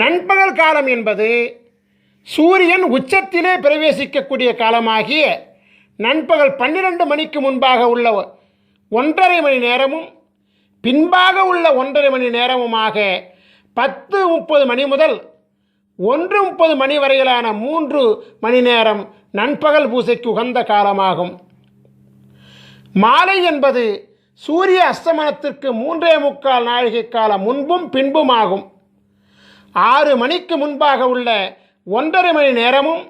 [SPEAKER 1] நண்பகல் காலம் என்பது சூரியன் உச்சத்திலே பிரவேசிக்கக்கூடிய காலமாகிய நண்பகல் 12 மணிக்கு முன்பாக உள்ள 1.5 மணி நேரமும் பின்பாக உள்ள 1.5 மணி நேரமுமாக 10:30 மணி முதல் 1:30 மணி வரையிலான 3 மணி நேரம் நண்பகல் பூசைக்கு உகந்த காலமாகும். மாலை என்பது சூரிய அஸ்தமனத்திற்கு 3.25 நாழிகை காலம் முன்பும் பின்புமாகும். 6 மணிக்கு முன்பாக உள்ள 1.5 மணி நேரமும்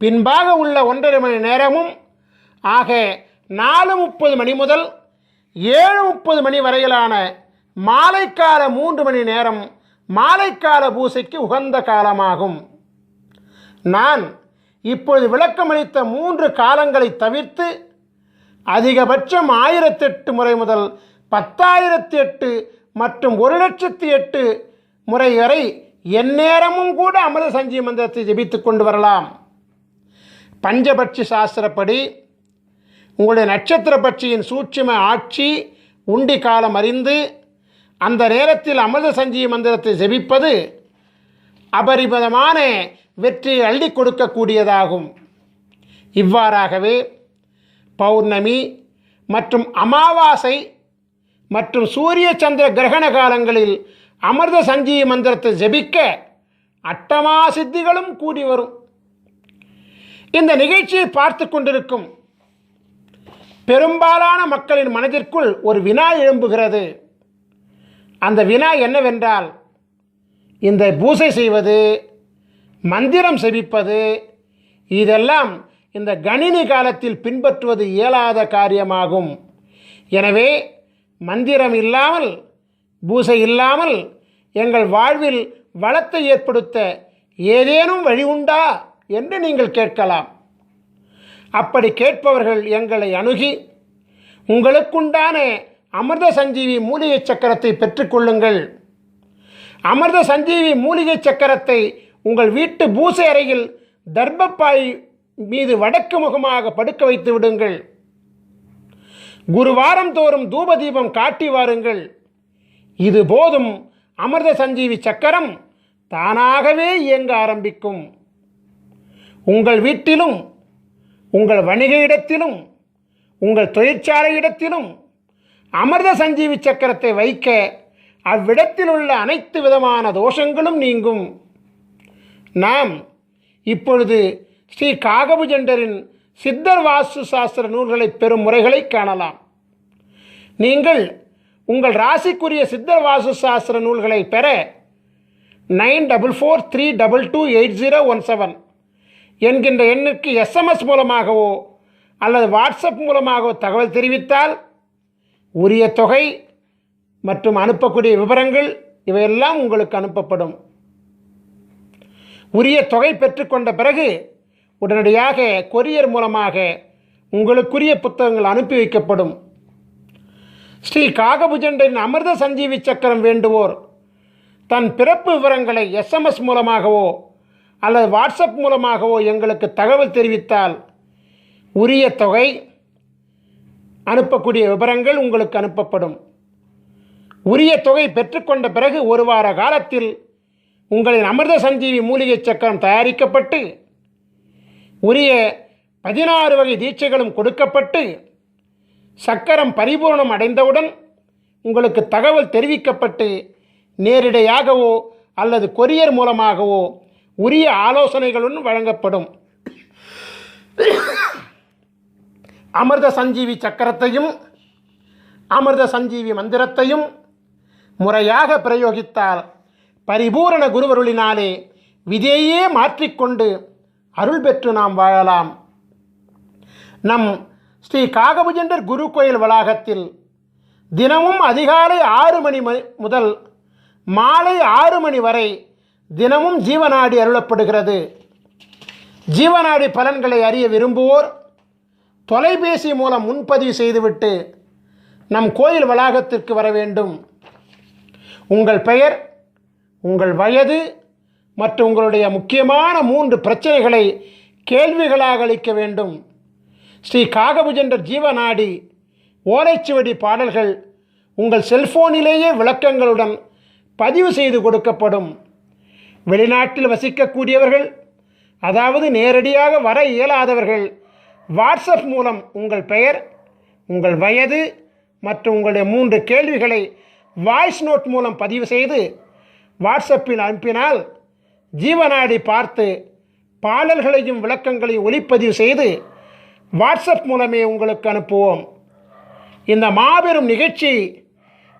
[SPEAKER 1] பின்பாக உள்ள 1.5 மணி நேரமும் ஆக 4:30 மணி முதல் 7:30 மணி வரையிலான மாலைக்கால 3 மணி நேரம் மாலைக்கால பூசைக்கு உகந்த காலமாகும். நான் இப்பொழுது விளக்கமளித்த 3 காலங்களை தவிர்த்து அதிகபட்சம் 1008 முறை முதல் 10,008 மற்றும் 1,08,008 முறை வரை எந்நேரமும் கூட அமிர்த சஞ்சீவி மந்திரத்தை ஜெபித்து கொண்டு வரலாம். பஞ்சபட்சி சாஸ்திரப்படி உங்களுடைய நட்சத்திர பட்சியின் சூட்சும ஆட்சி உண்டி காலம் அறிந்து அந்த நேரத்தில் அமிர்த சஞ்சீவி மந்திரத்தை ஜெபிப்பது அபரிமிதமான வெற்றியை அள்ளி கொடுக்கக்கூடியதாகும். இவ்வாறாகவே பௌர்ணமி மற்றும் அமாவாசை மற்றும் சூரிய சந்திர கிரகண காலங்களில் அமிர்த சஞ்சீவி மந்திரத்தை ஜெபிக்க அட்டமா சித்திகளும் கூடி வரும். இந்த நிகழ்ச்சியை பார்த்து கொண்டிருக்கும் பெரும்பாலான மக்களின் மனதிற்குள் ஒரு வினா எழும்புகிறது. அந்த வினா என்னவென்றால், இந்த பூசை செய்வது, மந்திரம் செபிப்பது, இதெல்லாம் இந்த கணினி காலத்தில் பின்பற்றுவது இயலாத காரியமாகும். எனவே மந்திரம் இல்லாமல், பூசை இல்லாமல் எங்கள் வாழ்வில் வளத்தை ஏற்படுத்த ஏதேனும் வழி உண்டா என்று நீங்கள் கேட்கலாம். அப்படி கேட்பவர்கள் எங்களை அணுகி உங்களுக்குண்டான அமிர்த சஞ்சீவி மூலிகை சக்கரத்தை பெற்றுக்கொள்ளுங்கள். அமிர்த சஞ்சீவி மூலிகை சக்கரத்தை உங்கள் வீட்டு பூசை அறையில் தர்பப்பாய் மீது வடக்கு முகமாக படுக்க வைத்து விடுங்கள். குருவாரம் தோறும் தூப தீபம் காட்டி வாருங்கள். இது போதும், அமிர்த சஞ்சீவி சக்கரம் தானாகவே இயங்க ஆரம்பிக்கும். உங்கள் வீட்டிலும், உங்கள் வணிக இடத்திலும், உங்கள் தொழிற்சாலை இடத்திலும் அமிர்த சஞ்சீவி சக்கரத்தை வைக்க அவ்விடத்தில் உள்ள அனைத்து விதமான தோஷங்களும் நீங்கும். நாம் இப்பொழுது ஸ்ரீ காகபுஜண்டரின் சித்தர் வாஸ்து சாஸ்திர நூல்களை பெறும் முறைகளை காணலாம். நீங்கள் உங்கள் ராசிக்குரிய சித்தர் வாஸ்து சாஸ்திர நூல்களை பெற 9443228017 என்கின்ற எண்ணுக்கு SMS மூலமாகவோ அல்லது வாட்ஸ்அப் மூலமாகவோ தகவல் தெரிவித்தால் உரிய தொகை மற்றும் அனுப்பக்கூடிய விவரங்கள் இவையெல்லாம் உங்களுக்கு அனுப்பப்படும். உரிய தொகை பெற்றுக்கொண்ட பிறகு உடனடியாக கொரியர் மூலமாக உங்களுக்குரிய புத்தகங்கள் அனுப்பி வைக்கப்படும். ஸ்ரீ காகபுஜண்டரின் அமிர்த சஞ்சீவி சக்கரம் வேண்டுவோர் தன் பிறப்பு விவரங்களை SMS மூலமாகவோ அல்லது வாட்ஸ்அப் மூலமாகவோ எங்களுக்கு தகவல் தெரிவித்தால் உரிய தொகை, அனுப்பக்கூடிய விவரங்கள் உங்களுக்கு அனுப்பப்படும். உரிய தொகை பெற்றுக்கொண்ட பிறகு ஒரு வார காலத்தில் உங்களின் அமிர்த சஞ்சீவி மூலிகை சக்கரம் தயாரிக்கப்பட்டு உரிய 16 வகை தீட்சைகளும் கொடுக்கப்பட்டு சக்கரம் பரிபூர்ணம் அடைந்தவுடன் உங்களுக்கு தகவல் தெரிவிக்கப்பட்டு நேரிடையாகவோ அல்லது கொரியர் மூலமாகவோ உரிய ஆலோசனைகளுடன் வழங்கப்படும். அமிர்த சஞ்சீவி சக்கரத்தையும் அமிர்த சஞ்சீவி மந்திரத்தையும் முறையாக பிரயோகித்தால் பரிபூரண குருவருளினாலே விதையே மாற்றிக்கொண்டு அருள் பெற்று நாம் வாழலாம். நம் ஸ்ரீ காகபுஜண்டர் குரு கோயில் வளாகத்தில் தினமும் அதிகாலை 6 மணி முதல் மாலை 6 மணி வரை தினமும் ஜீவநாடி அருளப்படுகிறது. ஜீவநாடி பலன்களை அறிய விரும்புவோர் தொலைபேசி மூலம் முன்பதிவு செய்துவிட்டு நம் கோயில் வளாகத்திற்கு வர வேண்டும். உங்கள் பெயர், உங்கள் வயது மற்றும் உங்களுடைய முக்கியமான 3 பிரச்சனைகளை கேள்விகளாக அளிக்க வேண்டும். ஸ்ரீ காகபுஜண்டர் ஜீவநாடி ஓலைச்சுவடி பாடல்கள் உங்கள் செல்போனிலேயே விளக்கங்களுடன் பதிவு செய்து கொடுக்கப்படும். வெளிநாட்டில் வசிக்கக்கூடியவர்கள், அதாவது நேரடியாக வர இயலாதவர்கள், வாட்ஸ்அப் மூலம் உங்கள் பெயர், உங்கள் வயது மற்றும் உங்களுடைய 3 கேள்விகளை வாய்ஸ் நோட் மூலம் பதிவு செய்து வாட்ஸ்அப்பில் அனுப்பினால் ஜீவநாடி பார்த்து பாடல்களையும் விளக்கங்களையும் ஒளிப்பதிவு செய்து வாட்ஸ்அப் மூலமே உங்களுக்கு அனுப்புவோம். இந்த மாபெரும் நிகழ்ச்சி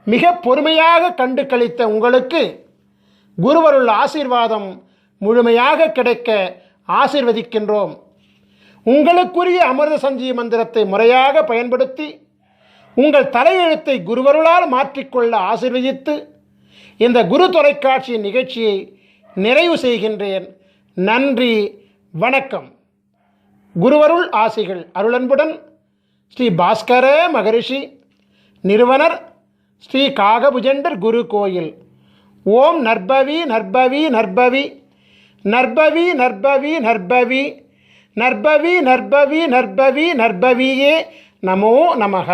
[SPEAKER 1] மிக பொறுமையாக கண்டு கழித்த உங்களுக்கு குருவருள் ஆசீர்வாதம் முழுமையாக கிடைக்க ஆசீர்வதிக்கின்றோம். உங்களுக்குரிய அமிர்த சஞ்சீவி மந்திரத்தை முறையாக பயன்படுத்தி உங்கள் தலையெழுத்தை குருவருளால் மாற்றிக்கொள்ள ஆசீர்வதித்து இந்த குரு தொலைக்காட்சியின் நிகழ்ச்சியை நிறைவு செய்கின்றேன். நன்றி, வணக்கம். குருவருள் ஆசிகள் அருளன்புடன் ஸ்ரீ பாஸ்கர மகரிஷி, நிறுவனர் ஸ்ரீ காகபுஜண்டர் குரு கோயில். ஓம் நற்பவி நற்பவி நற்பவி நற்பவி நற்பவி நற்பவி நற்பவி நற்பவி நற்பவி நற்பவியே நமோ நமஹ.